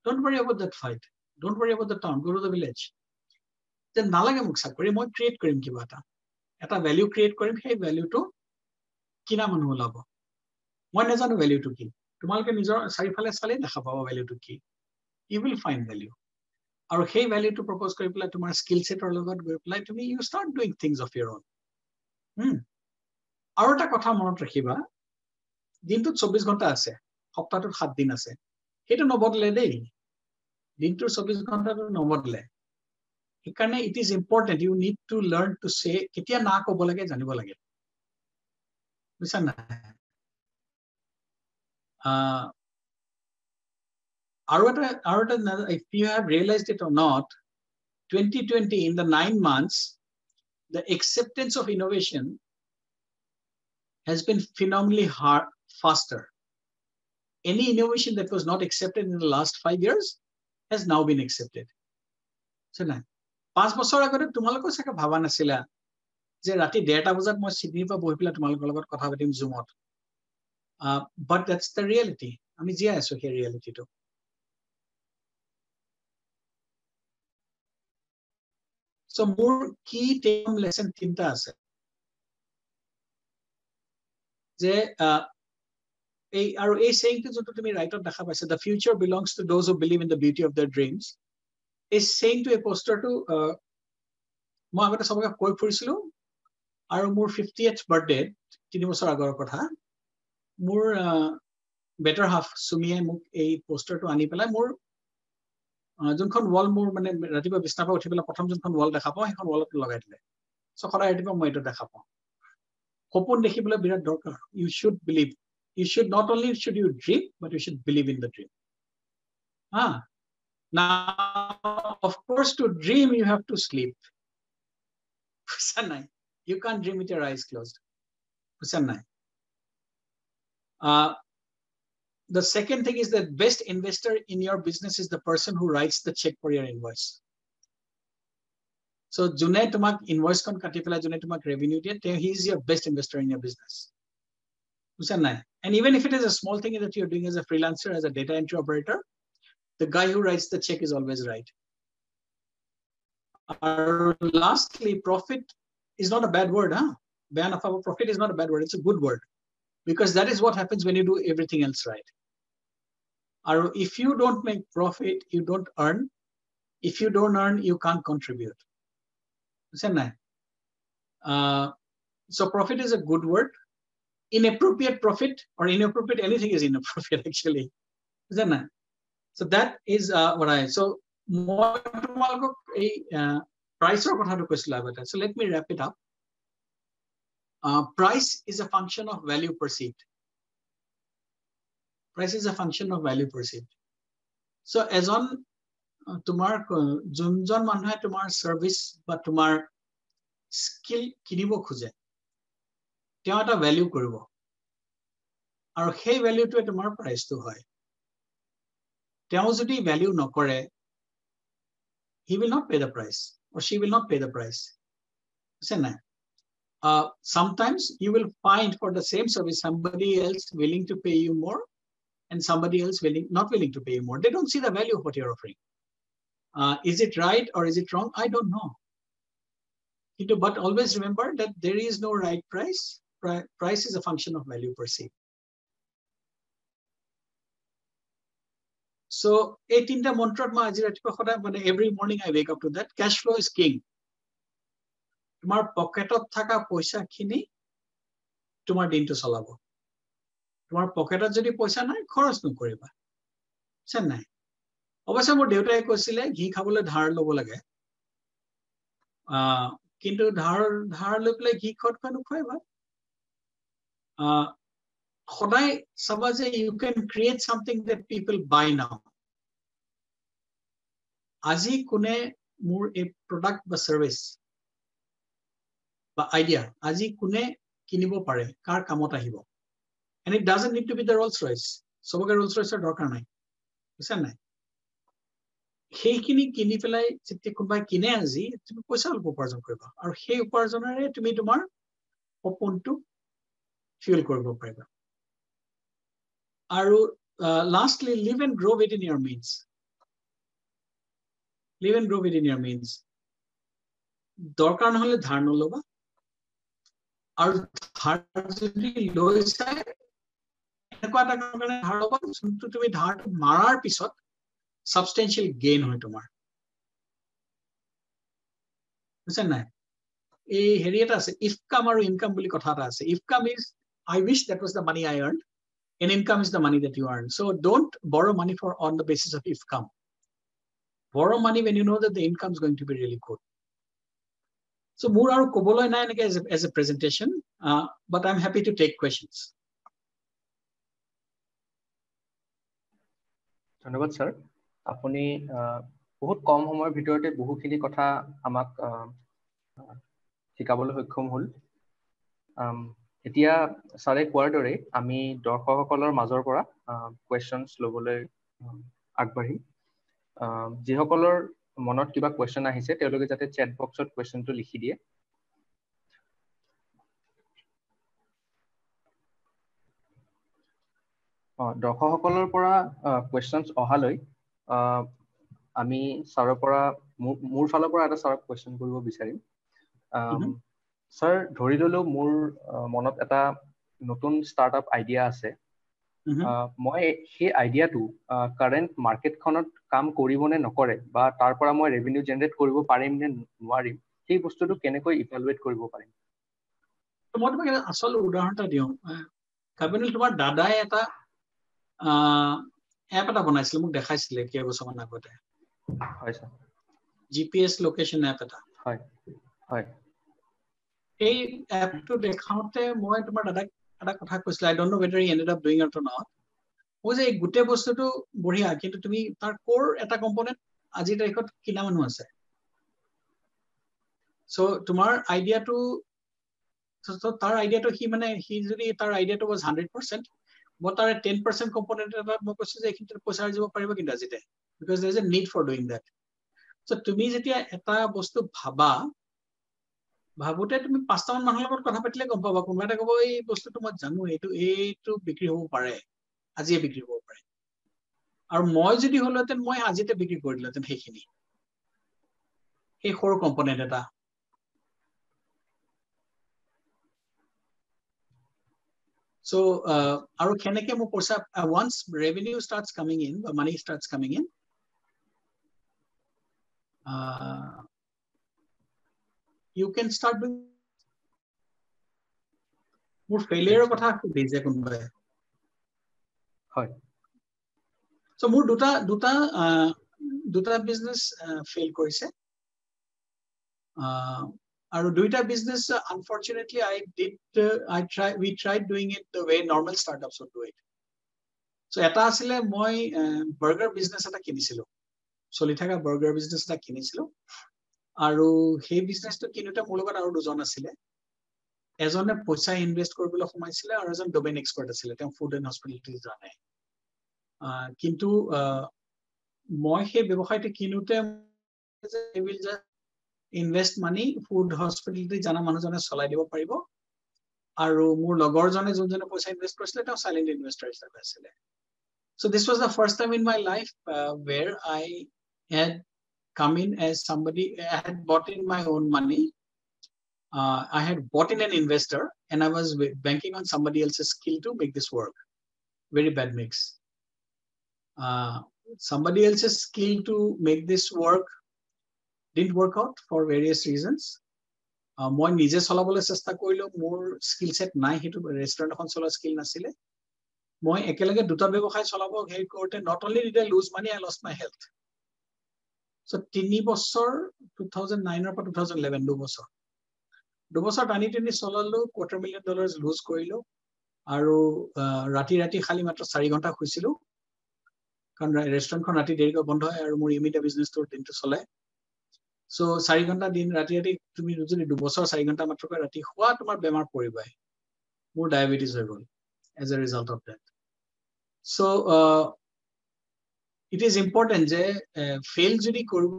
don't worry about that fight don't worry about the town go to the village যে নালাগে মোক চাকৰি মই ক্ৰিয়েট কৰিম কিবা এটা ভ্যালু ক্ৰিয়েট কৰিম সেই ভ্যালুটো কিনা মানুহ ওলাব মই নাজানো ভ্যালুটো কি তোমালোকে নিজৰ চাৰিফালে চালে দেখা পাবা ভ্যালুটো কি you will find value আৰু সেই ভ্যালুটো প্ৰপ'জ কৰি পেলাই তোমাৰ স্কিল সেটৰ লগত গৈ পেলাই তুমি you start doing things of your own আৰু এটা কথা মনত ৰাখিবা দিনটোত 24 ঘণ্টা আছে সপ্তাহটোত 7 দিন আছে সেইটো নবদলে দেই দিনটোৰ 24 ঘণ্টাটো নবদলে সেইকাৰণে it is important you need to learn to say কেতিয়া না ক'ব লাগে জানিব লাগে বুজিছা না আৰু এটা if you have realized it or not 2020 in the 9 months the acceptance of innovation has been phenomenally faster any innovation that was not accepted in the last 5 years has now been accepted so na 5 বছৰ আগতে তোমালোকৰ সাকে ভাবা নাছিলা যে ৰাতি 1:30 বজাত মই Sydney পা বহি পেলা তোমালোকৰ লগত কথা পাতিম জুমত but that's the reality আমি জিয়া আছো সেই ৰিয়েলিটিটো so মোৰ কি টেম লেসন তিনটা আছে যে এই আৰু এই সেইংটো যেটো তুমি ৰাইটত দেখা পাইছা the future belongs to those who believe in the beauty of their dreams এই সেইংটো এই পোস্টাৰটো মই আগতে সবকে কৈ ফুৰিছিলো আৰু মোৰ 50th বাৰ্থডে 3 বছৰ আগৰ কথা মোৰ বেটাৰ হাফ সুমিয়ে মোক এই পোস্টাৰটো আনি পেলাই মোৰ যোনখন ওয়াল মোৰ মানে ৰাতিপুৱা বিছনাপা উঠি পেলাই প্ৰথম যোনখন ওয়াল দেখা পাও সেইখন ওয়ালত লগাই দিলে সো সদায় ৰাতিপুৱা মই এটা দেখা পাও সপোন দেখিবলৈ বিৰাট দৰকাৰ you should not only should you dream but you should believe in the dream now of course to dream you have to sleep you can't dream with your eyes closed the second thing is that best investor in your business is the person who writes the check for your invoice so june tumak invoice kon kati pela june tumak revenue die he is your best investor in your business and even if it is a small thing that you're doing as a freelancer as a data entry operator the guy who writes the check is always right lastly profit is not a bad word profit is not a bad word it's a good word because that is what happens when you do everything else right or if you don't make profit you don't earn if you don't earn you can't contribute so profit is a good word inappropriate profit or inappropriate anything is inappropriate actually so that is what I so more price or kotha koisila agate so let me wrap it up price is a function of value perceived price is a function of value perceived so as on tumar junjon manhe tumar service ba tumar skill kinibo khuje teo eta value koribo aru hey value to tumar price to hoy teo jodi value nokore he will not pay the price or she will not pay the price sometimes you will find for the same service somebody else willing to pay you more and somebody else not willing to pay you more they don't see the value of what you're offering is it right or is it wrong I don't know but always remember that there is no right price price is a function of value perceived so 18 montrot ma aji ratipa khoda mane every morning I wake up to that cash flow is king tumar pocket ot thaka poisa khini tumar din to chalabo তোমাৰ পকেটত যদি পইচা নাই খৰচ নকৰিবা বুজিছা নাই অৱশ্যে মোৰ দেউতাই কৈছিলে ঘি খাবলৈ ধাৰ ল'ব লাগে কিন্তু ধাৰ লৈ পেলাই ঘি খোৱাতকৈ নোখোৱাই ভাল সদায় চাবা যে you can create something that people buy now আজি কোনে মোৰ এই প্ৰডাক্ট বা সাৰ্ভিস বা আইডিয়া আজি কোনে কিনিব পাৰে কাৰ কামত আহিব and it doesn't need to be the Rolls Royce সবকে Rolls Royce দৰকাৰ নাই বুজিছা নাই সেইখিনি কিনি পেলাই যেতিয়া কোনোবাই কিনে আজি তুমি পইচা অলপ উপাৰ্জন কৰিবা আৰু সেই উপাৰ্জনেৰে তুমি তোমাৰ সপোনটো ফুel কৰিব পাৰিবা আৰু lastly live and grow within your means live and grow within your means দৰকাৰ নহলে ধাৰ নলবা আৰু ধাৰ যদি লৈছা এনেকুৱা এটা কাৰণে ধাৰ ল'বা যোনটো তুমি ধাৰটো মাৰাৰ পিছত substantial gain হয় তোমাৰ বুজিছা নাই এই হেৰি এটা আছে ইফকাম আৰু ইনকাম বুলি কথা এটা আছে ইফকাম is I wish that was the money I earned and income is the money that you earn so don't borrow money for on the basis of ifkam borrow money when you know that the income is going to be really good so more aru koboloi nai enake as a presentation but I'm happy to take questions ধন্যবাদ sir আপুনি বহুত কম সময়ৰ ভিতৰতে বহুখিনি কথা আমাক শিকাবলৈ সক্ষম হ'ল এতিয়া সাৰে কোৱাৰ দৰে আমি দৰ্শকসকলৰ মাজৰ পৰা কোৱেশ্চনছ লবলৈ আগবাঢ়িম যিসকলৰ মনত কিবা কোৱেশ্চন আহিছে তেওঁলোকে যাতে চ্যাট বক্সত কোৱেশ্চনটো লিখি দিয়ে দৰ্শকসকলৰ পৰা কোৱেশ্চনছ অহালৈ আমি সাৰৰ পৰা মোৰ ফালৰ পৰা এটা সাৰক কোৱেশ্চন কৰিব বিচাৰিম স্যাৰ ধৰি ললো মোৰ মনত এটা নতুন ষ্টাৰ্টআপ আইডিয়া আছে মই সেই আইডিয়াটো কাৰেন্ট মাৰ্কেটখনত কাম কৰিব নে নকৰে বা তাৰ পৰা মই ৰেভিনিউ জেনাৰেট কৰিব পাৰিম নে নোৱাৰিম সেই বস্তুটো কেনেকৈ ইভালুৱেট কৰিব পাৰিম মই তোমাক আসল উদাহৰণ এটা দিওঁ কাবিনুল তোমাৰ দাদাই এটা এপ এটা বনাইছিল মোক দেখাইছিলে কেইবছৰমান আগতে হয় স্যাৰ জিপিএস লোকেশন এপ এটা হয় হয় এই এপটো দেখাওতে মই তোমাৰ দাদাক এটা কথা কৈছিল I don't know whether he ended up doing it or not মই যে গুটে বস্তুটো বঢ়িয়া কিন্তু তুমি তাৰ কোৰ এটা কম্পোনেন্ট আজি তাৰিখত কিনা মানুহ আছে সো তোমাৰ আইডিয়াটো তাৰ আইডিয়াটো সি যদি তাৰ আইডিয়াটো was 100% মই তাৰ 10% কম্পোনেন্ট এটা মই কৈছো যে এইখিনিতে পইচা দিব পাৰিব কিন্তু আজিতে because there is a need for doing that so তুমি যেতিয়া এটা বস্তু ভাবোতে তুমি পাঁচটামান মানুহৰ লগত কথা পাতিলে গম পাবা কোনোবা এটা ক'ব এই বস্তুটো মই জানো এইটো বিক্ৰী হ'ব পাৰে আজিয়ে বিক্ৰী হ'ব পাৰে আৰু মই যদি হলতেন মই আজিতে বিক্ৰী কৰিলেতেন সেইখিনি এই সৰু কম্পোনেন্ট এটা so আৰু কেনেকে মই পইচা once revenue starts coming in or money starts coming in you can start doing more failure কথা সুধিছে কোনবাই হয় so মোৰ দুটা বিজনেস ফেইল কৰিছে আৰু দুইটা business unfortunately we tried doing it the way normal startups would do it so এটা আছিলে মই বাৰ্গাৰ বিজনেস এটা কিনিছিলো চলি থকা বাৰ্গাৰ বিজনেস এটা কিনিছিলো আৰু সেই বিজনেসটো কিনোতে মোৰ লগত আৰু দুজন আছিলে এজনে পইচা ইনভেস্ট কৰিবলৈ সোমাইছিলে আৰু এজন ডোমেইন এক্সপাৰ্ট আছিলে তেওঁ ফুড এণ্ড হস্পিটেলিটি জানে কিন্তু মই সেই ব্যৱসায়টো কিনোতে I will just invest money food hospitality জানা মানুহজনে চলাই দিব পাৰিব আৰু মোৰ লগৰজনে যোনজনে পইচা ইনভেস্ট কৰিছিলে তেওঁ সাইলেন্ট ইনভেস্টৰ হিচাপে আছিলে so this was the first time in my life where I had come in as somebody I had bought in my own money I had bought in an investor and I was banking on somebody else's skill to make this work very bad mix somebody else's skill to make this work didn't work out for various reasons মই নিজে চলাবলৈ চেষ্টা কৰিলো মোৰ skill set নাই হেতু restaurant এখন চলোৱা স্কিল নাছিলে মই একেলগে দুটা ব্যৱসায় চলাব হেৰি কৰোঁতে not only did I lose money, I lost my health. So 3 বছৰ 2009 পৰা 2011 দুবছৰ টানি চলালো $250,000 লুজ কৰিলো আৰু ৰাতি খালি মাত্ৰ 4 ঘণ্টা শুইছিলো কাৰণ ৰেষ্টুৰেণ্টখন ৰাতি দেৰিকৈ বন্ধ হয় আৰু মোৰ ইমিডিয়েট বিজনেছটো দিনটো চলে সো 4 ঘণ্টা দিন ৰাতি তুমি যদি দুবছৰ 4 ঘণ্টা মাত্ৰ ৰাতি শুৱা তোমাৰ বেমাৰ পৰিবই মোৰ ডায়াবেটিস হৈ গ'ল as a result of that. So it is important যে fail যদি কৰিব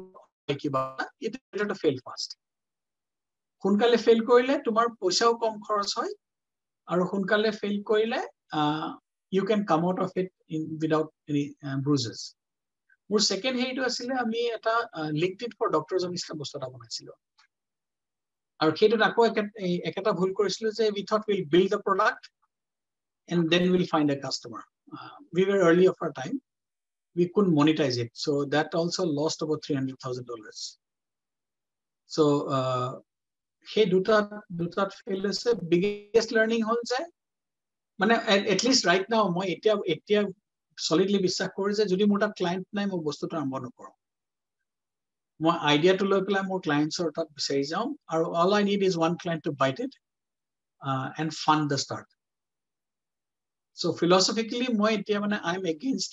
কিবা it is better to fail fast. সোনকালে fail কৰিলে তোমাৰ পইচাও কম খৰচ হয় আৰু সোনকালে fail কৰিলে you can come out of it without any bruises. মোৰ second হেইটো আছিলে আমি এটা LinkedIn for doctors আমি এটা বস্তু এটা বনাইছিলো আৰু সেইটোত আকৌ একটা ভুল কৰিছিলো যে we thought we'll build the product and then we'll find a customer. We were early of our time. We couldn't monetize it. So that also lost about $300,000. So hey duta fail is the biggest learning hol jay mane at least right now moi etia solidly বিশ্বাস কৰো যে যদি মোৰ তাত client নাই মই বস্তুটো আৰম্ভ নকৰো মই আইডিয়াটো লৈ পেলাই মোৰ ক্লায়েন্টছৰ তাত বিচাৰি যাওঁ আৰু all I need is one client to bite it and fund the start. So philosophically moi etia mane I am against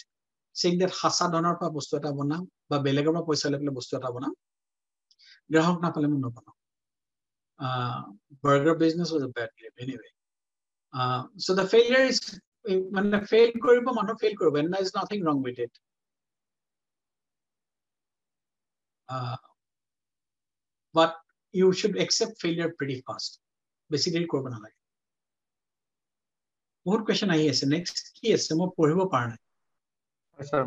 saying that hasa donar pa bostu eta banam ba belegor pa paisa le bostu eta banam grahak na pale mon banam. Burger business was a bad game anyway. So the failure is when the fail koribo manu fail koribo and there is nothing wrong with it. But you should accept failure pretty fast. Basically korbo na lage. More question ahi ase next ki ase mo poribo para nai. Sir,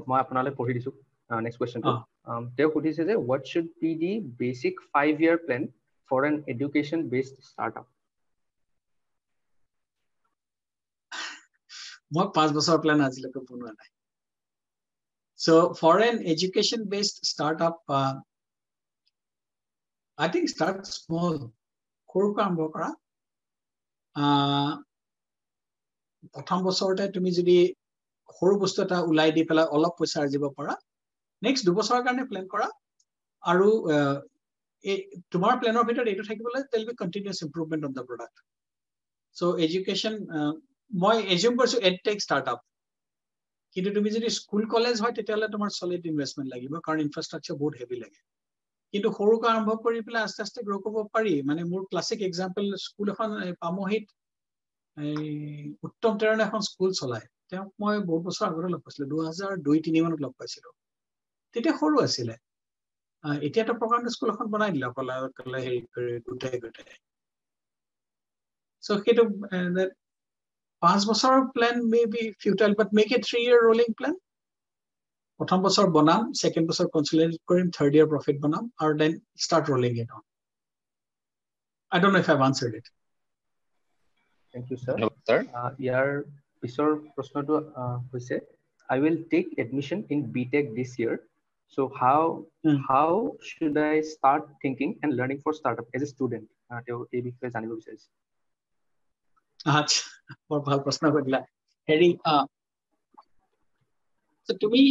মই আপোনালৈ পঢ়ি দিছো next question to তেওঁ সুধিছে যে what should be the basic 5-year plan for an education based startup? মই 5 বছৰ plan আজিলৈকে বনোৱা নাই so for an education based startup I think start small সৰু আৰম্ভ কৰা প্ৰথম বছৰতে তুমি যদি সৰু বস্তু এটা উলাই দি পেলাই অলপ পইচা আৰ্জিব পাৰা নেক্সট 2 বছৰৰ কাৰণে প্ল্যান কৰা আৰু তোমাৰ প্ল্যানৰ ভিতৰত এটো থাকিবলৈ there will be continuous improvement of the product. So education মই এজিউম কৰিছো edtech startup কিন্তু তুমি যদি স্কুল কলেজ হয় তেতিয়ালে তোমাৰ solid investment লাগিব কাৰণ ইনফ্ৰাষ্ট্ৰাকচাৰ বহুত হেভি লাগে কিন্তু সৰু কা আৰম্ভ কৰি পেলাই আস্তে আস্তে গ্ৰো কৰিব পাৰি মানে মোৰ ক্লাসিক এক্সাম্পল স্কুল এখন পামহিত উত্তম তেৰণে এখন স্কুল চলাই তেওঁ মই বহুত বছৰ আগতে লগ পাইছিলো 2002-3 মানত লগ পাইছিলো তেতিয়া সৰু আছিল এতিয়াটো প্ৰকাণ্ড স্কুল এখন বনাই দিলে কলা হেৰি কৰি গুটাই so সেইটো 5 বছৰৰ plan may be futile but make a 3-year rolling plan প্ৰথম বছৰ বনাম সেকেন্ড বছৰ কনসলিডেট কৰিম থাৰ্ড ইয়াৰ প্ৰফিট বনাম আৰু then start rolling it on. I don't know if I've answered it. Thank you sir. ইয়াৰ পিছৰ প্ৰশ্নটো হৈছে I will take admission in BTech this year. So how should I start thinking and learning for startup as a student? তেওঁ এই বিষয়ে জানিব বিচাৰিছে আচ্ছা বৰ ভাল প্ৰশ্ন কৰিলা হেৰি so to me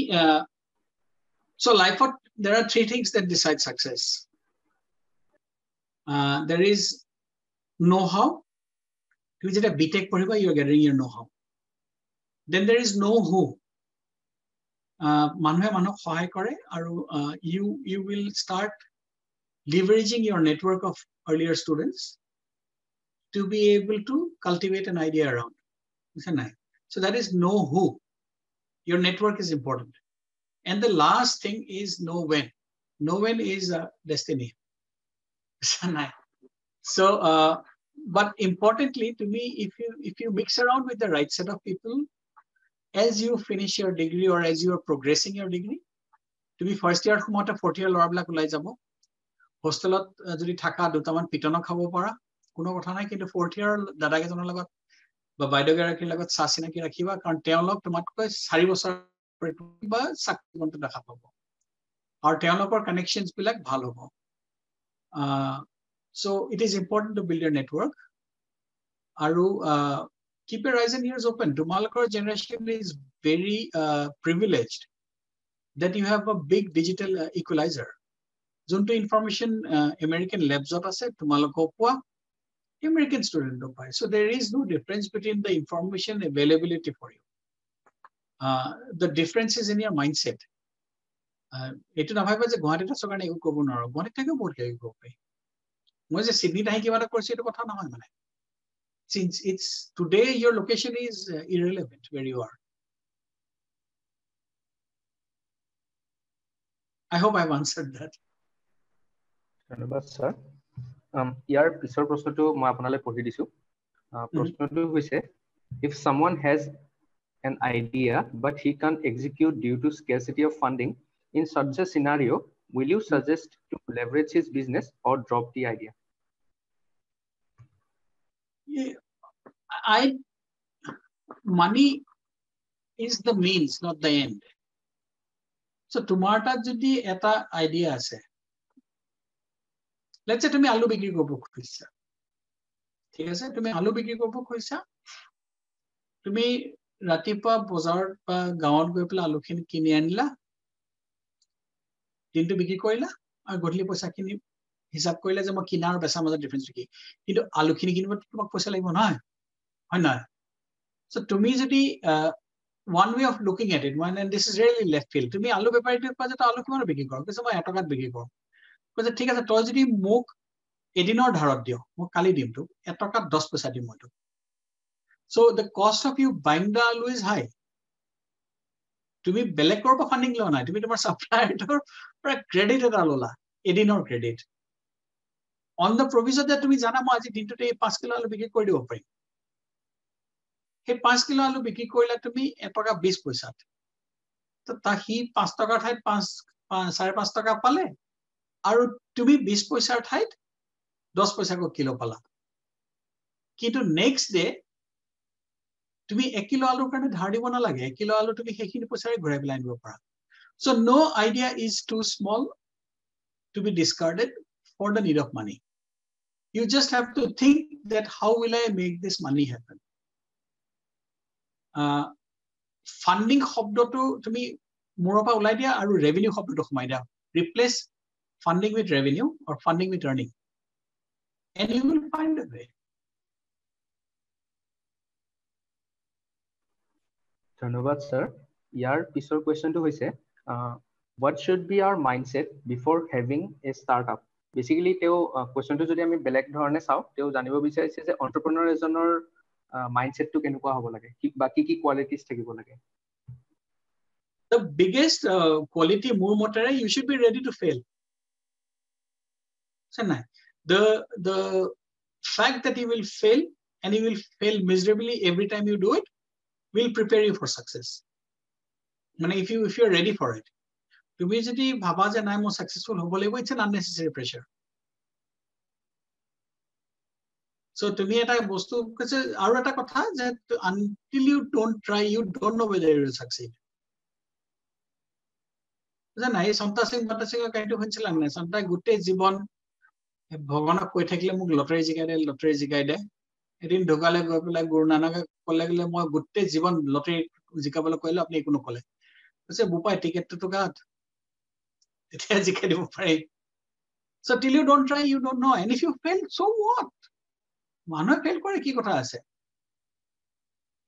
so life there are 3 things that decide success. There is know how. তুমি যেটা BTech পঢ়িবা you are getting your know how. Then there is know who. মানুহে মানুহক সহায় কৰে আৰু you will start leveraging your network of earlier students to be able to cultivate an idea around. So that is know who. Your network is important. And the last thing is know when. Know when is destiny. So but importantly to me if you mix around with the right set of people as you finish your degree or as you are progressing your degree to be first year সময়তে fourth year লৰাবিলাক ওলাই যাব হোস্টেলত যদি থাকা দুটামান পিটন খাব পাৰা কোনো কথা নাই কিন্তু fourth year দাদাকেজনৰ লগত বা বাইদেউগৰাকীৰ লগত সাচিনাকি ৰাখিবা কাৰণ তেওঁলোক তোমাতকৈ 4 বছৰ বা চাকৰিটো দেখা পাব আৰু তেওঁলোকৰ কানেকশনছ বিলাক ভাল হ'ব so it is important to build your network aru keep your eyes and ears open. Tumalakar generation is very privileged that you have a big digital equalizer. Junto information American labs of ase tumalako poa American student do pai. So there is no difference between the information availability for you. The difference is in your mindset. Etu na bhaiba je Guwahati ta sokar na eko kobo naro. Guwahati theke bahut kiba kobo pai. Moi je Sydney ta kiba ta korchi etu kotha nohoy mane. Since it's today your location is irrelevant where you are. I hope I've answered that. ধন্যবাদ sir. ইয়াৰ পিছৰ প্ৰশ্নটো মই আপোনালৈ পঢ়ি দিছো। প্ৰশ্নটো হৈছে, if someone has an idea but he can't execute due to scarcity of funding, in such a scenario, will you suggest to leverage his business or drop the idea? Yeah, money is the means, not the end. So tomorrow jodi eta idea ase. Let's say tumi alu bikri korbo khoisa. Thik ase tumi alu bikri korbo khoisa. Tumi ratipa bozar ba gaon goi pela alu khini kini anila. Dintu bikri koila ar godli poisa kini hisab koila je moi kina ar besa majar difference ki. Kintu alu khini kinibo tumak poisa lagibo na. Hoy na. So tumi jodi one way of looking at it, and this is really left field. To me, alu bepari to kaje to alu kimano bikri kor. Kise moi etokat bikri kor. Kaje thik ase toy jodi mok edinor dharat dio, mok kali dim to etokat 10 paisa dim moi to. So the cost of you buying the alu is high. To me, belek korba funding lo na. To me, tomar supplier tor pra credit eta lola, edinor credit. On the provision that to me jana moi aji din to ei 5 kilo alu bikri kori dibo pari. Hey 5 kilo alu bikri koila tumi etoka 20 paisa. To ta hi 5 taka thait 5.5 taka pale aru tumi 20 paisa thait 10 paisa ko kilo pala. Kintu next day tumi 1 kilo alu karone dhar dibo na lage. 1 kilo alu tumi hekhini paisa re ghorai belai nibo para. So no idea is too small to be discarded for the need of money. You just have to think that how will I make this money happen? Funding শব্দটো তুমি মোৰৰ পৰা ওলাই দিয়া আৰু revenue শব্দটো সোমাই দিয়া. Replace funding with revenue or funding with earning. And you will find a way. ধন্যবাদ স্যার। ইয়াৰ পিছৰ কোৱেশ্চনটো হৈছে, what should be our mindset before having a startup? Basically তেও কোৱেশ্চনটো যদি আমি বেলেগ ধৰণে চাও, তেও জানিব বিচাৰিছে যে entrepreneur এজনৰ mindset to কেনেকুৱা হ'ব লাগে, বাকি কি qualities থাকিব লাগে? The biggest quality মোৰ মতেৰে you should be ready to fail. So the fact that you will fail and you will fail miserably every time you do it will prepare you for success. Mane if you are ready for it. Tumi jodi bhaba je nai mo successful hobo laibo, it's an unnecessary pressure. So to me, eta bostu kaise aru eta kotha je until you don't try, you don't know whether you will succeed. Jana ei Santa Singh Bata Singh kind of hunchila na Santa gutte jibon bhagwana koi thakile muk lottery jikai de edin dhokale goi pela Guru Nanak kole gele moi gutte jibon lottery jikabole koile apni ekuno kole kose bupai ticket to gat etia jikai dibo pare. So till you don't try, you don't know, and if you fail, so what? মানুহে fail কৰে কি কথা আছে?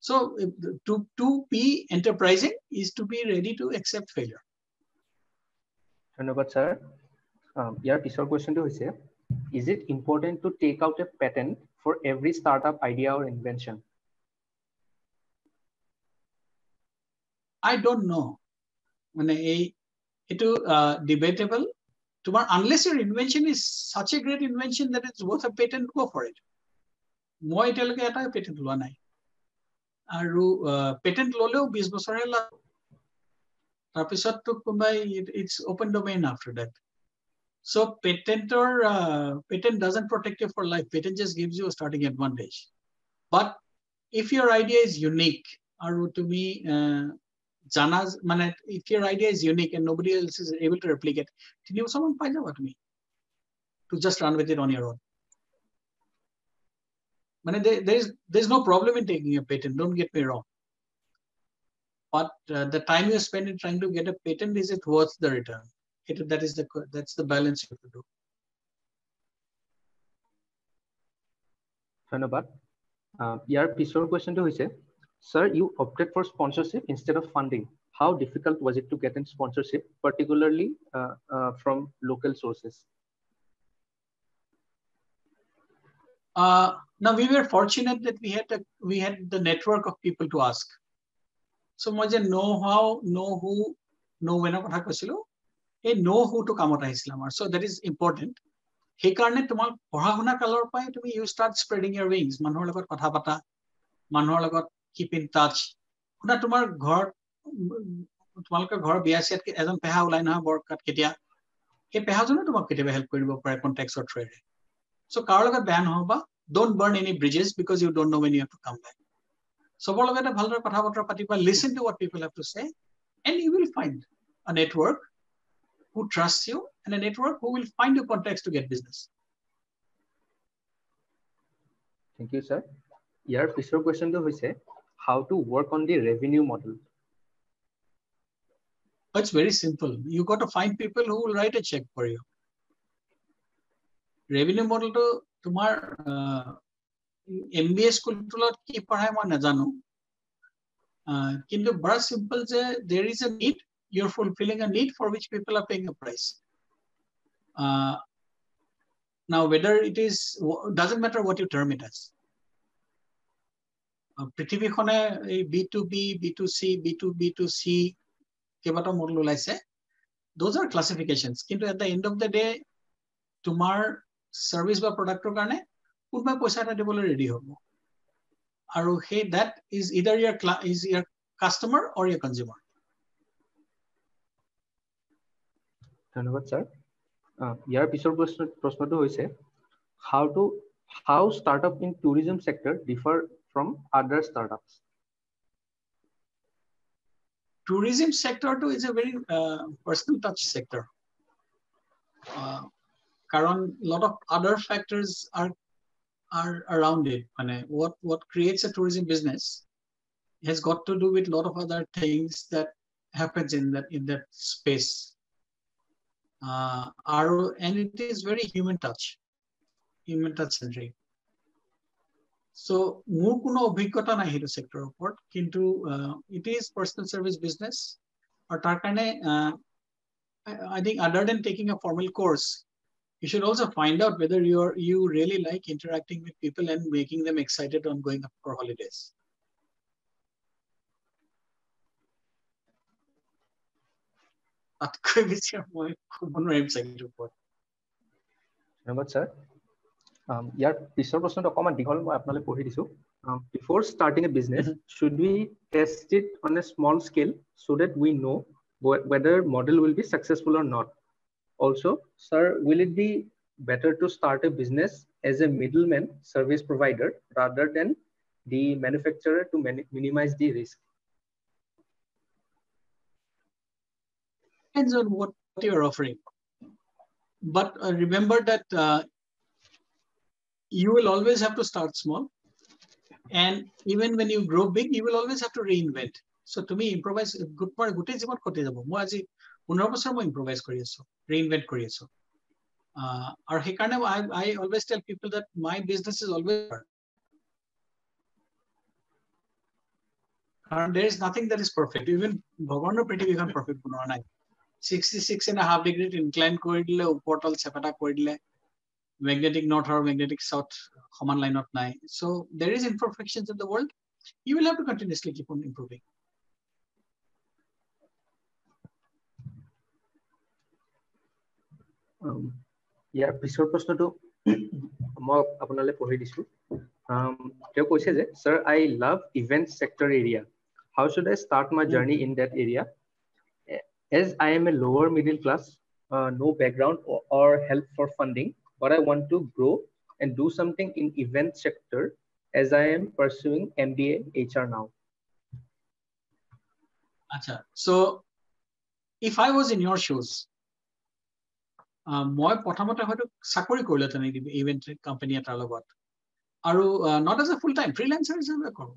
So to be enterprising is to be ready to accept failure. ধন্যবাদ sir. ইয়াৰ পিছৰ কোৱেশ্চনটো হৈছে, is it important to take out a patent for every startup idea or invention? I don't know. মানে etu debatable. Tomar unless your invention is such a great invention that it's worth a patent, go for it. মই এতিয়ালৈকে এটা patent লোৱা নাই আৰু patent ললেও 20 বছৰহে লাগে তাৰপিছত তো কোনবাই it's open domain after that. So patent doesn't protect you for life. Patent just gives you a starting advantage. But if your idea is unique আৰু তুমি জানা মানে if your idea is unique and nobody else is able to replicate, then you someone পাই যাবা তুমি to just run with it on your own. There's no problem in taking a patent, don't get me wrong. But the time you spend in trying to get a patent, is it worth the return? That's the balance you have to do. ধন্যবাদ। ইয়াৰ পিছৰ কোৱেশ্যনটো হৈছে, sir, you opted for sponsorship instead of funding. How difficult was it to get in sponsorship, particularly from local sources? Now we were fortunate that we had the network of people to ask. So মই যে know when কথা কৈছিলো, এই know who to কামত আহিছিল আমাৰ, so that is important. সেইকাৰণে তোমাৰ পঢ়া শুনা কালৰ পৰাই তুমি you start spreading your wings, মানুহৰ লগত কথা পাতা, মানুহৰ লগত keep in touch. শুনা তোমাৰ তোমালোকৰ ঘৰ বিয়া চিয়াত এজন পেহা ওলাই নহয় বৰকাত কেতিয়া, সেই পেহাজনে তোমাক কেতিয়াবা হেল্প কৰিব পাৰে কন্টেক্টছৰ থ্ৰুৰে। So কাৰো লগত বেয়া নহবা, don't burn any bridges because you don't know when you have to come back. চবৰ লগতে ভালদৰে কথা বতৰা পাতিবা, listen to what people have to say, and you will find a network who trusts you and a network who will find you contacts to get business. Thank you, sir. Your first question is how to work on the revenue model. It's very simple. You got to find people who will write a check for you. Revenue model to tumar MBA school tulot ki padhai moi najano. Kintu bara simple je there is a need, you're fulfilling a need for which people are paying a price. Now whether it is, doesn't matter what you term it as. পৃথিৱীখনে এই B2B, B2C, B2B2C কেইবাটাও model ওলাইছে, those are classifications. কিন্তু at the end of the day তোমাৰ service বা প্ৰডাক্টৰ কাৰণে কোনোবাই পইচা এটা দিবলৈ ৰেডি হ'ব, আৰু সেই that is either your customer or your consumer. ধন্যবাদ স্যার। ইয়াৰ পিছৰ প্ৰশ্নটো হৈছে how startup in tourism sector differ from other startups? Tourism sector too is a very personal touch sector. Karon lot of other factors are around it. What creates a tourism business has got to do with a lot of other things that happens in that space. And it is very human touch centric. So মোৰ কোনো অভিজ্ঞতা নাই হেতু সেক্টৰৰ ওপৰত, কিন্তু it is personal service business, আৰু তাৰ কাৰণে I think other than taking a formal course, you should also find out whether you really like interacting with people and making them excited on going up for holidays. আতকৈ বেছি মই ক'ব নোৱাৰিম চাগে ওপৰত। ধন্যবাদ স্যাৰ। ইয়াৰ পিছৰ প্ৰশ্নটো অকমান দীঘল, মই আপোনালৈ পঢ়ি দিছো। Before starting a business, should we test it on a small scale so that we know whether model will be successful or not? Also, sir, will it be better to start a business as a middleman service provider rather than the manufacturer to minimize the risk? Depends on what you're offering. But remember that you will always have to start small. And even when you grow big, you will always have to reinvent. So to me, improvise, good part, good is about kote jabo. Moi aji 15 বছৰ মই improvise কৰি আছো, reinvent কৰি আছো. আৰু সেইকাৰণে I always tell people that my business is always hard. And there is nothing that is perfect. Even ভগৱানৰ পৃথিৱীখন perfect বনোৱা নাই. 66.5 degree incline কৰি দিলে, ওপৰতল চেপেটা কৰি দিলে, magnetic north or magnetic south সমান লাইনত নাই. So there is imperfections in the world. You will have to continuously keep on improving. ইয়াৰ পিছৰ প্ৰশ্নটো মই আপোনালৈ পঢ়ি দিছো। তেওঁ কৈছে যে, sir, I love event sector area. How should I start my journey in that area? As I am a lower middle class, no background or help for funding, but I want to grow and do something in event sector as I am pursuing MBA HR now. Acha. So if I was in your shoes, মই প্ৰথমতে হয়তো চাকৰি কৰিলে তেনে event company এটাৰ লগত, আৰু not as a full time freelancer হিচাপে কৰো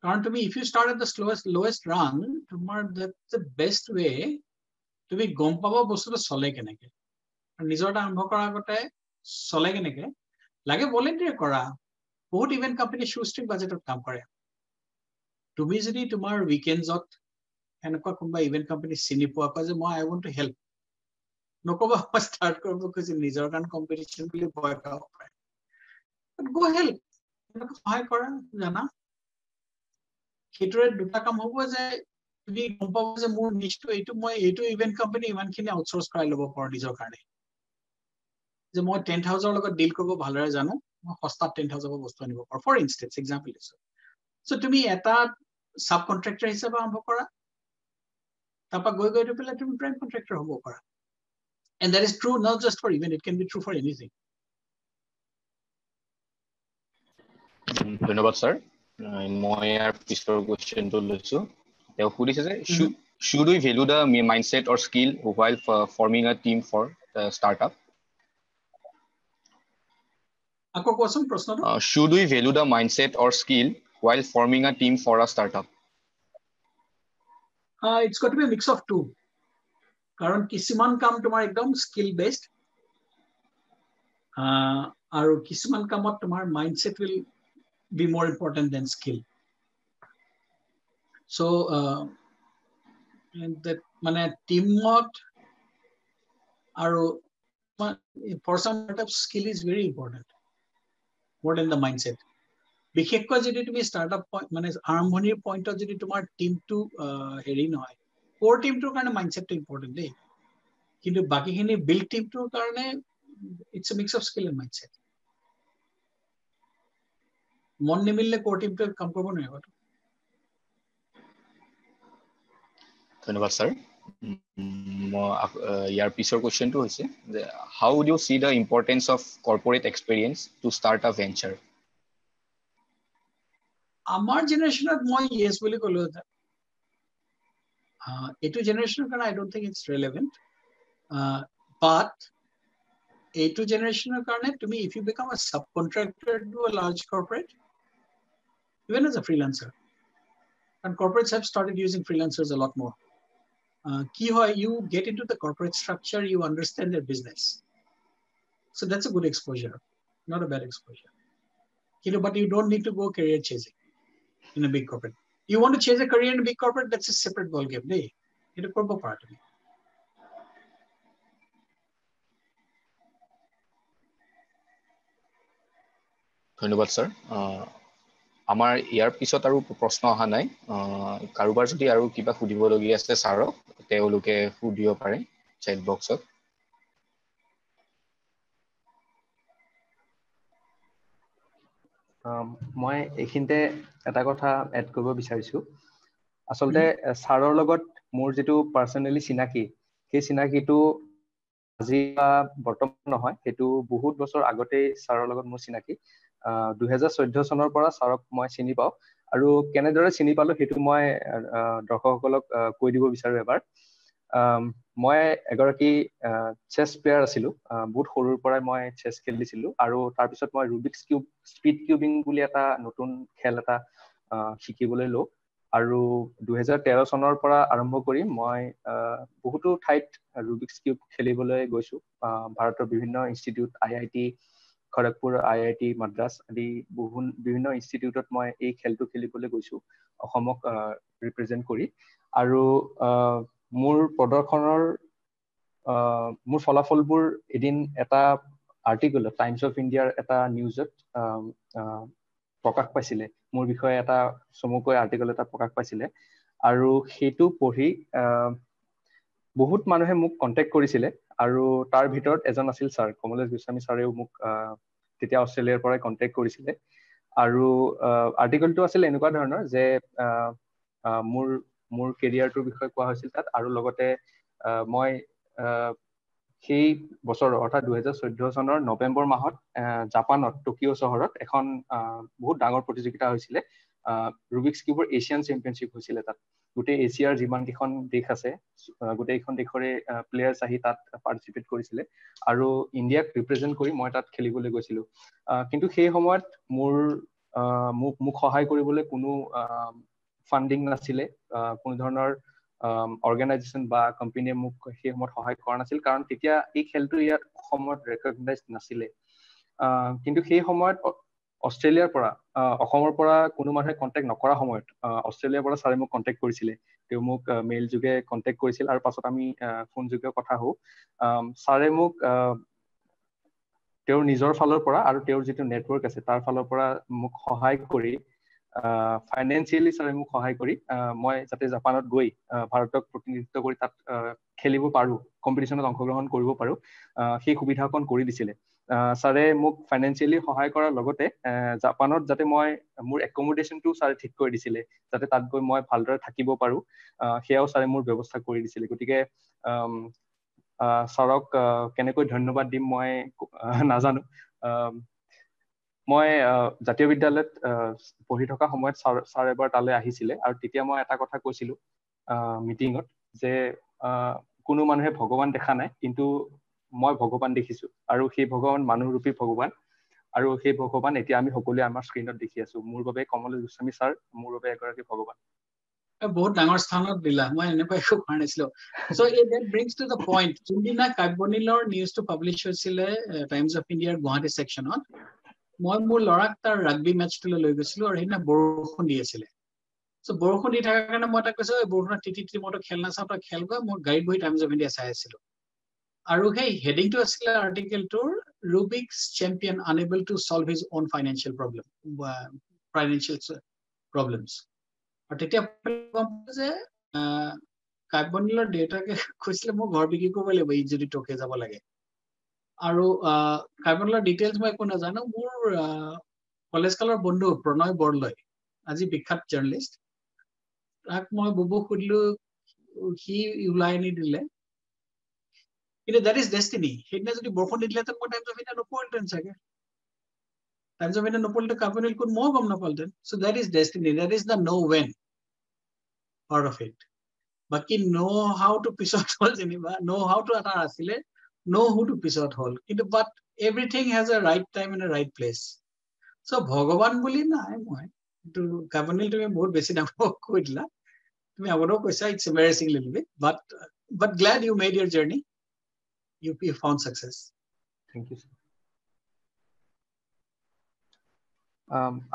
কাৰণ তুমি if you start at the lowest rung তোমাৰ that's the best way তুমি গম পাবা বস্তুটো চলে কেনেকে নিজৰ এটা আৰম্ভ কৰাৰ আগতে চলে কেনেকে লাগে ভলেন্টিয়াৰ কৰা বহুত ইভেন্ট কোম্পানী shoestring বাজেটত কাম কৰে তুমি যদি তোমাৰ উইকেণ্ডছত এনেকুৱা কোনোবা ইভেন্ট কোম্পানী চিনি পোৱা কয় যে মই I want to help নকবা ষ্টাৰ্ট কৰিব কৈছে নিজৰ কাৰণ কম্পিটিশন বুলি ভয় খাব পাৰে go help সহায় কৰা জানা সেইটোৰে দুটা কাম হ'ব যে তুমি গম পাব যে মোৰ নিশ্চয় এইটো ইভেন্ট কোম্পানী ইমানখিনি আউটসোৰ্স কৰাই ল'ব পাৰো নিজৰ কাৰণে যে মই 10,000 লগত ডিল কৰিব ভালৰে জানো মই সস্তাত 10,000 বস্তু আনিব পাৰো ফৰ ইনষ্টেন্স এক্সাম্পল দিছো সো তুমি এটা সাব কন্ট্ৰাক্টৰ হিচাপে আৰম্ভ কৰা তাৰপা গৈ পেলাই তুমি প্ৰাইম কন্ট্ৰাক্টৰ হ'ব পাৰা and that is true not just for event it can be true for anything ধন্যবাদ স্যার মই ইয়াৰ পিছৰ কোৱেশ্চনটো লৈছো তেওঁ সুধিছে যে should we value the mindset or skill while forming a team for the startup আকৌ কোৱাচোন প্ৰশ্নটো should we value the mindset or skill while forming a team for a startup it's got to be a mix of two কাৰণ কিছুমান কাম তোমাৰ একদম skill based আৰু কিছুমান কামত তোমাৰ mindset will be more important than skill so and that মানে টিমত আৰু for some startup skill is very important more than the mindset বিশেষকৈ যদি তুমি startup মানে আৰম্ভণিৰ পইণ্টত যদি তোমাৰ টিমটো হেৰি নহয় core টিমটোৰ কাৰণে মাইন্ডসেটটো ইম্পৰ্টেন্ট দেই কিন্তু বাকিখিনি বিল্ড টিমটোৰ কাৰণে it's a mix of skill and mindset মন নিমিললে core টিমটো কাম কৰিব নোৱাৰিব ধন্যবাদ স্যাৰ ইয়াৰ পিছৰ কোৱেশ্চনটো হৈছে যে how would you see the importance of corporate experience to start a venture আমাৰ জেনাৰেশনত মই yes বুলি ক'লো এইটো জেনাৰেশনৰ কাৰণে I don't think it's relevant but এইটো জেনাৰেশনৰ কাৰণে তুমি if you become a subcontractor to a large corporate even as a freelancer and corporates have started using freelancers a lot more কি হয় you get into the corporate structure you understand their business so that's a good exposure not a bad exposure but you don't need to go career chasing in a big corporate you want to chase a career in a big corporate that's a separate ball game দেই এটা করব পাৰা তুমি ধন্যবাদ sir আমাৰ ইয়াৰ পিছত আৰু প্ৰশ্ন অহা নাই কাৰোবাৰ যদি আৰু কিবা সুধিবলগীয়া আছে ছাৰক তেওঁলোকে সুধিব পাৰে চেট বক্সত মই এইখিনিতে এটা কথা এড কৰিব বিচাৰিছো আসলতে ছাৰৰ লগত মোৰ যেটো পাৰ্সোনালি চিনাকি সেই চিনাকিটো আজি বৰ্তমান নহয় হেতু বহুত বছৰ আগতে ছাৰৰ লগত মোৰ চিনাকি 2014 চনৰ পৰা ছাৰক মই চিনি পাও আৰু কেনেদৰে চিনি পালো হেতু মই দৰ্শকসকলক কৈ দিব বিচাৰো এবাৰ মই এগৰাকী চেছ প্লেয়াৰ আছিলো বহুত সৰুৰ পৰাই মই চেছ খেলিছিলো আৰু তাৰ পিছত মই ৰুবিক্স কিউব স্পীড কিউবিং বুলি এটা নতুন খেল এটা শিকিবলৈ লো আৰু 2013 চনৰ পৰা আৰম্ভ কৰি মই বহুতো ঠাইত ৰুবিক্স কিউব খেলিবলৈ গৈছো ভাৰতৰ বিভিন্ন institute IIT Kharagpur IIT Madras আদি বিভিন্ন ইনষ্টিটিউটত মই এই খেলটো খেলিবলৈ গৈছো অসমক ৰিপ্ৰেজেন্ট কৰি আৰু মোৰ প্ৰদৰ্শনৰ মোৰ ফলাফলবোৰ এদিন এটা আৰ্টিকল টাইমছ অফ ইণ্ডিয়াৰ এটা নিউজত প্ৰকাশ পাইছিলে মোৰ বিষয়ে এটা চমুকৈ আৰ্টিকল এটা প্ৰকাশ পাইছিলে আৰু হেতু পঢ়ি বহুত মানুহে মোক কন্টাক্ট কৰিছিলে আৰু তাৰ ভিতৰত এজন আছিল স্যাৰ কমলেশ গোস্বামী ছাৰেও মোক তেতিয়া অষ্ট্ৰেলিয়াৰ পৰা কন্টাক্ট কৰিছিলে আৰু আৰ্টিকলটো আছিল এনেকুৱা ধৰণৰ যে মোৰ কেৰিয়াৰটোৰ বিষয়ে কোৱা হৈছিল তাত আৰু লগতে মই সেই বছৰ অৰ্থাৎ 2014 চনৰ নৱেম্বৰ মাহত জাপানত টকিঅ চহৰত এখন বহুত ডাঙৰ প্ৰতিযোগিতা হৈছিলে ৰুবিক্স কিউবৰ এছিয়ান চেম্পিয়নশ্বিপ হৈছিলে তাত গোটেই এছিয়াৰ যিমান কেইখন দেশ আছে গোটেইখন দেশৰে প্লেয়াৰ্ছ আহি তাত পাৰ্টিচিপেট কৰিছিলে আৰু ইণ্ডিয়াক ৰিপ্ৰেজেণ্ট কৰি মই তাত খেলিবলৈ গৈছিলোঁ কিন্তু সেই সময়ত মোক সহায় কৰিবলৈ কোনো ফাণ্ডিং নাছিলে কোনো ধৰণৰ অৰ্গেনাইজেশ্যন বা কোম্পানীয়ে মোক সেই সময়ত সহায় কৰা নাছিল কাৰণ তেতিয়া এই খেলটো ইয়াত অসমত ৰেকগনাইজ নাছিলে কিন্তু সেই সময়ত অষ্ট্ৰেলিয়াৰ পৰা অসমৰ পৰা কোনো মানুহে কণ্টেক্ট নকৰা সময়ত অষ্ট্ৰেলিয়াৰ পৰা ছাৰে মোক কণ্টেক্ট কৰিছিলে তেওঁ মোক মেইল যোগে কণ্টেক্ট কৰিছিল আৰু পাছত আমি ফোন যোগে কথা হওঁ ছাৰে মোক তেওঁৰ নিজৰ ফালৰ পৰা আৰু তেওঁৰ যিটো নেটৱৰ্ক আছে তাৰ ফালৰ পৰা মোক সহায় কৰি ফাইনেন্সিয়েলি ছাৰে মোক সহায় কৰি মই যাতে জাপানত গৈ ভাৰতক প্ৰতিনিধিত্ব কৰি তাত খেলিব পাৰোঁ কম্পিটিশ্যনত অংশগ্ৰহণ কৰিব পাৰোঁ সেই সুবিধাকণ কৰি দিছিলে ছাৰে মোক ফাইনেন্সিয়েলি সহায় কৰাৰ লগতে জাপানত যাতে মই মোৰ একমোডেশ্যনটো ছাৰে ঠিক কৰি দিছিলে যাতে তাত গৈ মই ভালদৰে থাকিব পাৰোঁ সেয়াও ছাৰে মোৰ ব্যৱস্থা কৰি দিছিলে গতিকে ছাৰক কেনেকৈ ধন্যবাদ দিম মই নাজানো মই জাতীয় বিদ্যালয়ত পঢ়ি থকা সময়ত ছাৰ এবাৰ তালৈ আহিছিলে আৰু তেতিয়া মই এটা কথা কৈছিলোঁ মিটিঙত যে কোনো মানুহে ভগৱান দেখা নাই কিন্তু মই ভগৱান দেখিছোঁ আৰু সেই ভগৱান মানুহৰূপী ভগৱান আৰু সেই ভগৱান এতিয়া আমি সকলোৱে আমাৰ স্ক্ৰীণত দেখি আছোঁ মোৰ বাবে কমলেশ গোস্বামী ছাৰ মোৰ বাবে এগৰাকী ভগৱান বহুত ডাঙৰ স্থানত দিলা মই এনেকুৱা একো কৰা নাছিলো so that brings to the point যোনদিনা কাব্যনীলৰ নিউজটো পাব্লিছ হৈছিলে টাইমছ অফ ইণ্ডিয়াৰ গুৱাহাটী ছেকশ্যনত মই মোৰ ল'ৰাক তাৰ ৰাগবি মেটচটোলৈ লৈ গৈছিলো আৰু সেইদিনা বৰষুণ দি আছিলে সো বৰষুণ দি থকাৰ কাৰণে মই তাক কৈছো বৰষুণত তিতি মইতো খেল নাচাওঁ তই খেলগৈ মই গাড়ীত বহি টাইমছ অফ ইণ্ডিয়া চাই আছিলো আৰু সেই হেডিংটো আছিলে আৰ্টিকেলটোৰ Rubik's champion unable to solve his own financial problems আৰু তেতিয়া গম পাইছো যে কাব্যনীলৰ দেউতাকে কৈছিলে মই ঘৰ বিক্ৰী কৰিব লাগিব ই যদি টকে যাব লাগে আৰু কাব্যনীলৰ ডিটেইলছ মই একো নাজানো মোৰ কলেজ কালৰ বন্ধু প্ৰণয় বৰলয় আজি বিখ্যাত জাৰ্নেলিষ্ট তাক মই বুবুক সুধিলো সি ওলাই আনি দিলে কিন্তু that is destiny সেইদিনা যদি বৰষুণ নিদিলেহেঁতেন মই টাইমছ অফ ইণ্ডিয়া নপঢ়িলহেঁতেন চাগে টাইমছ অফ ইণ্ডিয়া নপঢ়িলে কাব্যনীল কোন মই গম নাপালোহেঁতেন so that is destiny that is the know when part of it বাকি know how to পিছত হ'ল যেনিবা know how to এটা আছিলে know who to পিছত হ'ল কিন্তু but everything has a right time and a right place so ভগৱান বুলি নাই মই কিন্তু কাব্যনীল তুমি বহুত বেছি ডাঙৰ কৈ দিলা তুমি আগতেও কৈছা it's embarrassing a little bit but glad you made your journey you found success thank you sir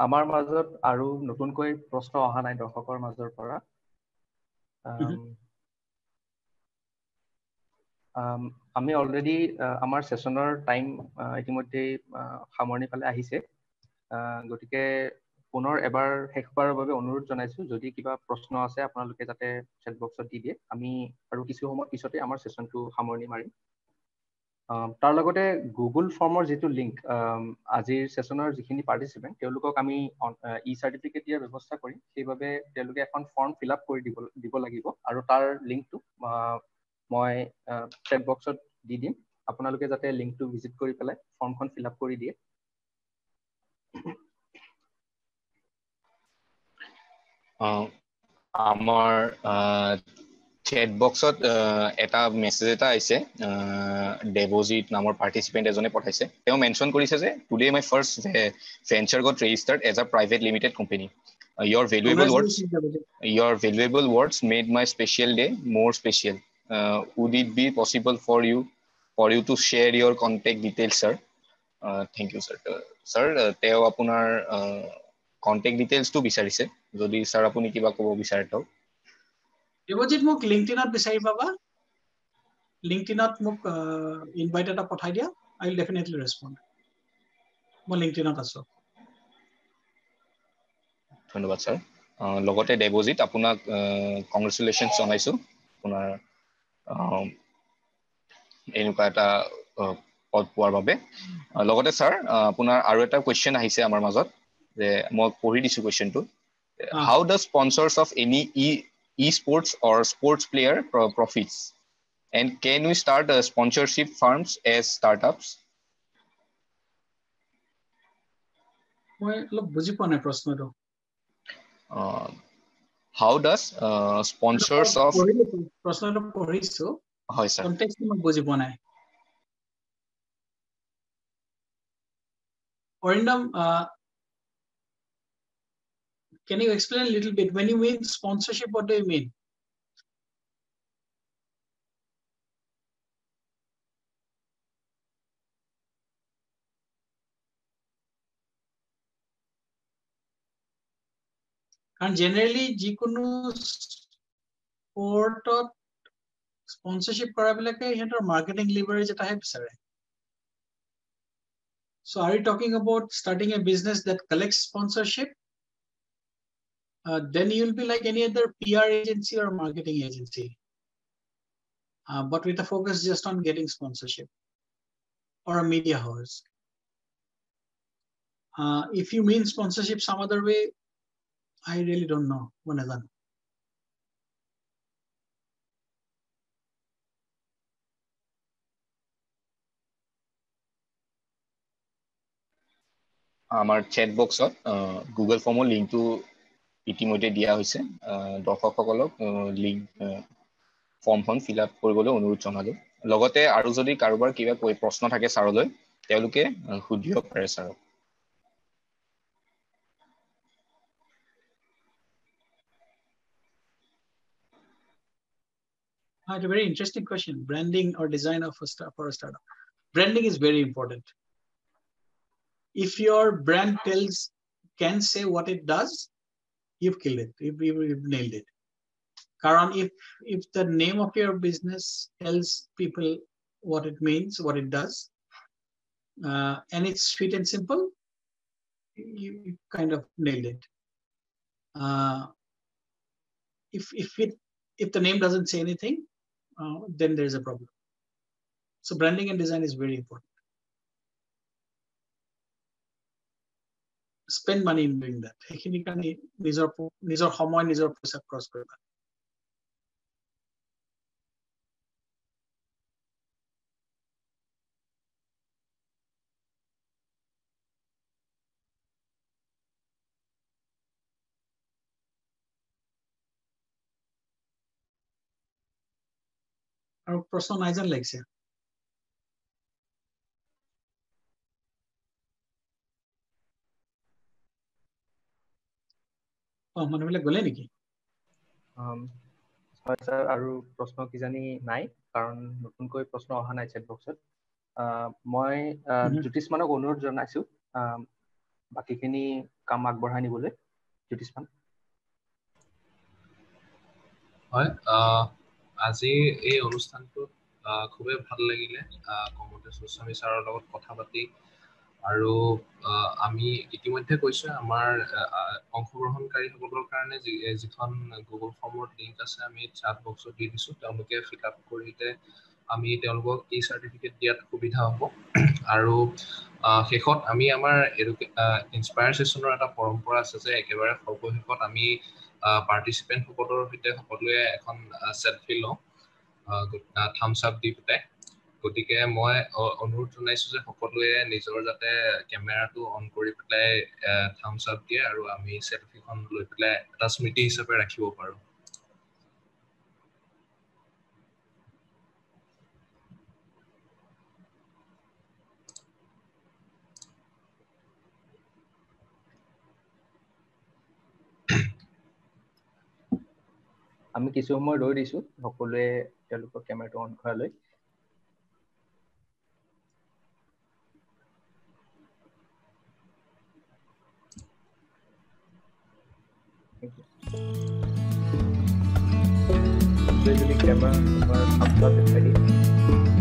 আমাৰ মাজত আৰু নতুনকৈ প্ৰশ্ন অহা নাই দৰ্শকৰ মাজৰ পৰা আমি অলৰেডি আমাৰ সেশনৰ টাইম ইতিমধ্যে সামৰণি ফালে আহিছে গতিকে পুনৰ এবাৰ শেষবাৰৰ বাবে অনুৰোধ জনাইছো যদি কিবা প্ৰশ্ন আছে আপোনালোকে যাতে চেট বক্সত দি দিয়ে আমি আৰু কিছু সময় পিছতে আমাৰ সেশনটো সামৰণি মাৰিম তাৰ লগতে গুগল ফৰ্মৰ যিটো লিংক আজিৰ সেশনৰ যিখিনি পাৰ্টিচিপেণ্ট তেওঁলোকক আমি ই চাৰ্টিফিকেট দিয়াৰ ব্যৱস্থা কৰিম সেইবাবে তেওঁলোকে এখন ফৰ্ম ফিল আপ কৰি দিব লাগিব আৰু তাৰ লিংকটো মই চেট বক্সত দি দিম আপোনালোকে যাতে লিংকটো ভিজিট কৰি পেলাই ফৰ্মখন ফিল আপ কৰি দিয়ে আমাৰ চেট বক্সত এটা মেছেজ এটা আহিছে দেৱজিৎ নামৰ পাৰ্টিচিপেণ্ট এজনে পঠাইছে তেওঁ মেনশ্যন কৰিছে যে today my first venture got registered as a private limited company your valuable words made my special day more special would it be possible for you to share your contact details sir thank you sir teo apunar contact details to বিচাৰিছে যদি sir apuni kiba kobo বিচাৰে তো দেৱজিৎ মোক লিংকডইনত বিচাৰি পাবা লিংকডইনত মোক invite এটা পঠাই দিয়া I will definitely respond মই লিংকডইনত আছো ধন্যবাদ স্যার লগতে দেৱজিৎ আপোনাক কংগ্ৰেচুলেশ্যনছ জনাইছো আপোনাৰ এনেকুৱা এটা পদ পোৱাৰ বাবে লগতে স্যাৰ আপোনাৰ আৰু এটা কোৱেশ্চন আহিছে আমাৰ মাজত যে মই পঢ়ি দিছো কোৱেশ্চনটো how does sponsors of any e-sports or sports player profits and can we start sponsorship firms as startups মই অলপ বুজি পোৱা নাই প্ৰশ্নটো how does sponsors of প্ৰশ্নটো পঢ়িছো হয় স্যাৰ কনটেক্সট মই বুজি পোৱা নাই Orindam, can you explain a little bit when you mean sponsorship, what do you mean? And generally jikunu sport sponsorship kora bilake ihentor marketing leverage eta hai bisare so are you talking about starting a business that collects sponsorship then you'll be like any other PR agency or marketing agency but with a focus just on getting sponsorship or a media house if you mean sponsorship some other way I really don't know Manadan আমাৰ chat boxত Google ফৰ্মৰ লিংকটো ইতিমধ্যে দিয়া হৈছে দৰ্শকসকলক link ফৰ্মখন fill up কৰিবলৈ অনুৰোধ জনালো লগতে আৰু যদি কাৰোবাৰ কিবা প্ৰশ্ন থাকে ছাৰলৈ তেওঁলোকে সুধিব পাৰে ছাৰক It's a very interesting question. Branding or design of for a startup. Branding is very important. If your brand can say what it does, you've killed it. You've nailed it. Karan, if the name of your business tells people what it means, what it does, and it's sweet and simple, you kind of nailed it. If the name doesn't say anything, then there's a problem. So branding and design is very important. Spend money in doing that. সেইখিনি কাৰণে নিজৰ সময় নিজৰ পইচা খৰচ কৰিবা আৰু প্ৰশ্ন নাই যেন লাগিছে মানুহবিলাক গ'লে নেকি হয় স্যাৰ আৰু প্ৰশ্ন কিজানি নাই কাৰণ নতুনকৈ প্ৰশ্ন অহা নাই chat boxত মই জ্যোতিষমানক অনুৰোধ জনাইছো বাকিখিনি কাম আগবঢ়াই নিবলৈ জ্যোতিষমান হয় আজি এই অনুষ্ঠানটো খুবেই ভাল লাগিলে কমতেশ গোস্বামী ছাৰৰ লগত কথা পাতি আৰু আমি ইতিমধ্যে কৈছো আমাৰ অংশগ্ৰহণকাৰীসকলৰ কাৰণে যিখন গুগল ফৰ্মৰ লিংক আছে আমি chat boxত দি দিছো তেওঁলোকে ফিল আপ কৰিলে আমি তেওঁলোকক এই চাৰ্টিফিকেট দিয়াত সুবিধা হ'ব আৰু শেষত আমি আমাৰ ইনস্পায়াৰ সেশনৰ এটা পৰম্পৰা আছে যে একেবাৰে সৰ্বশেষত আমি পাৰ্টিচিপেণ্ট সকলৰ সৈতে সকলোৱে এখন সেলফি লওঁ থাম্বছ আপ দি পেলাই গতিকে মই অনুৰোধ জনাইছো যে সকলোৱে নিজৰ যাতে কেমেৰাটো অন কৰি পেলাই থাম্বছ আপ দিয়ে আৰু আমি সেলফিখন লৈ পেলাই এটা স্মৃতি হিচাপে ৰাখিব পাৰো আমি কিছু সময় ৰৈ দিছো সকলোৱে তেওঁলোকৰ কেমেৰাটো অন কৰালৈ যদি কেমেৰা দেখাই দিয়ে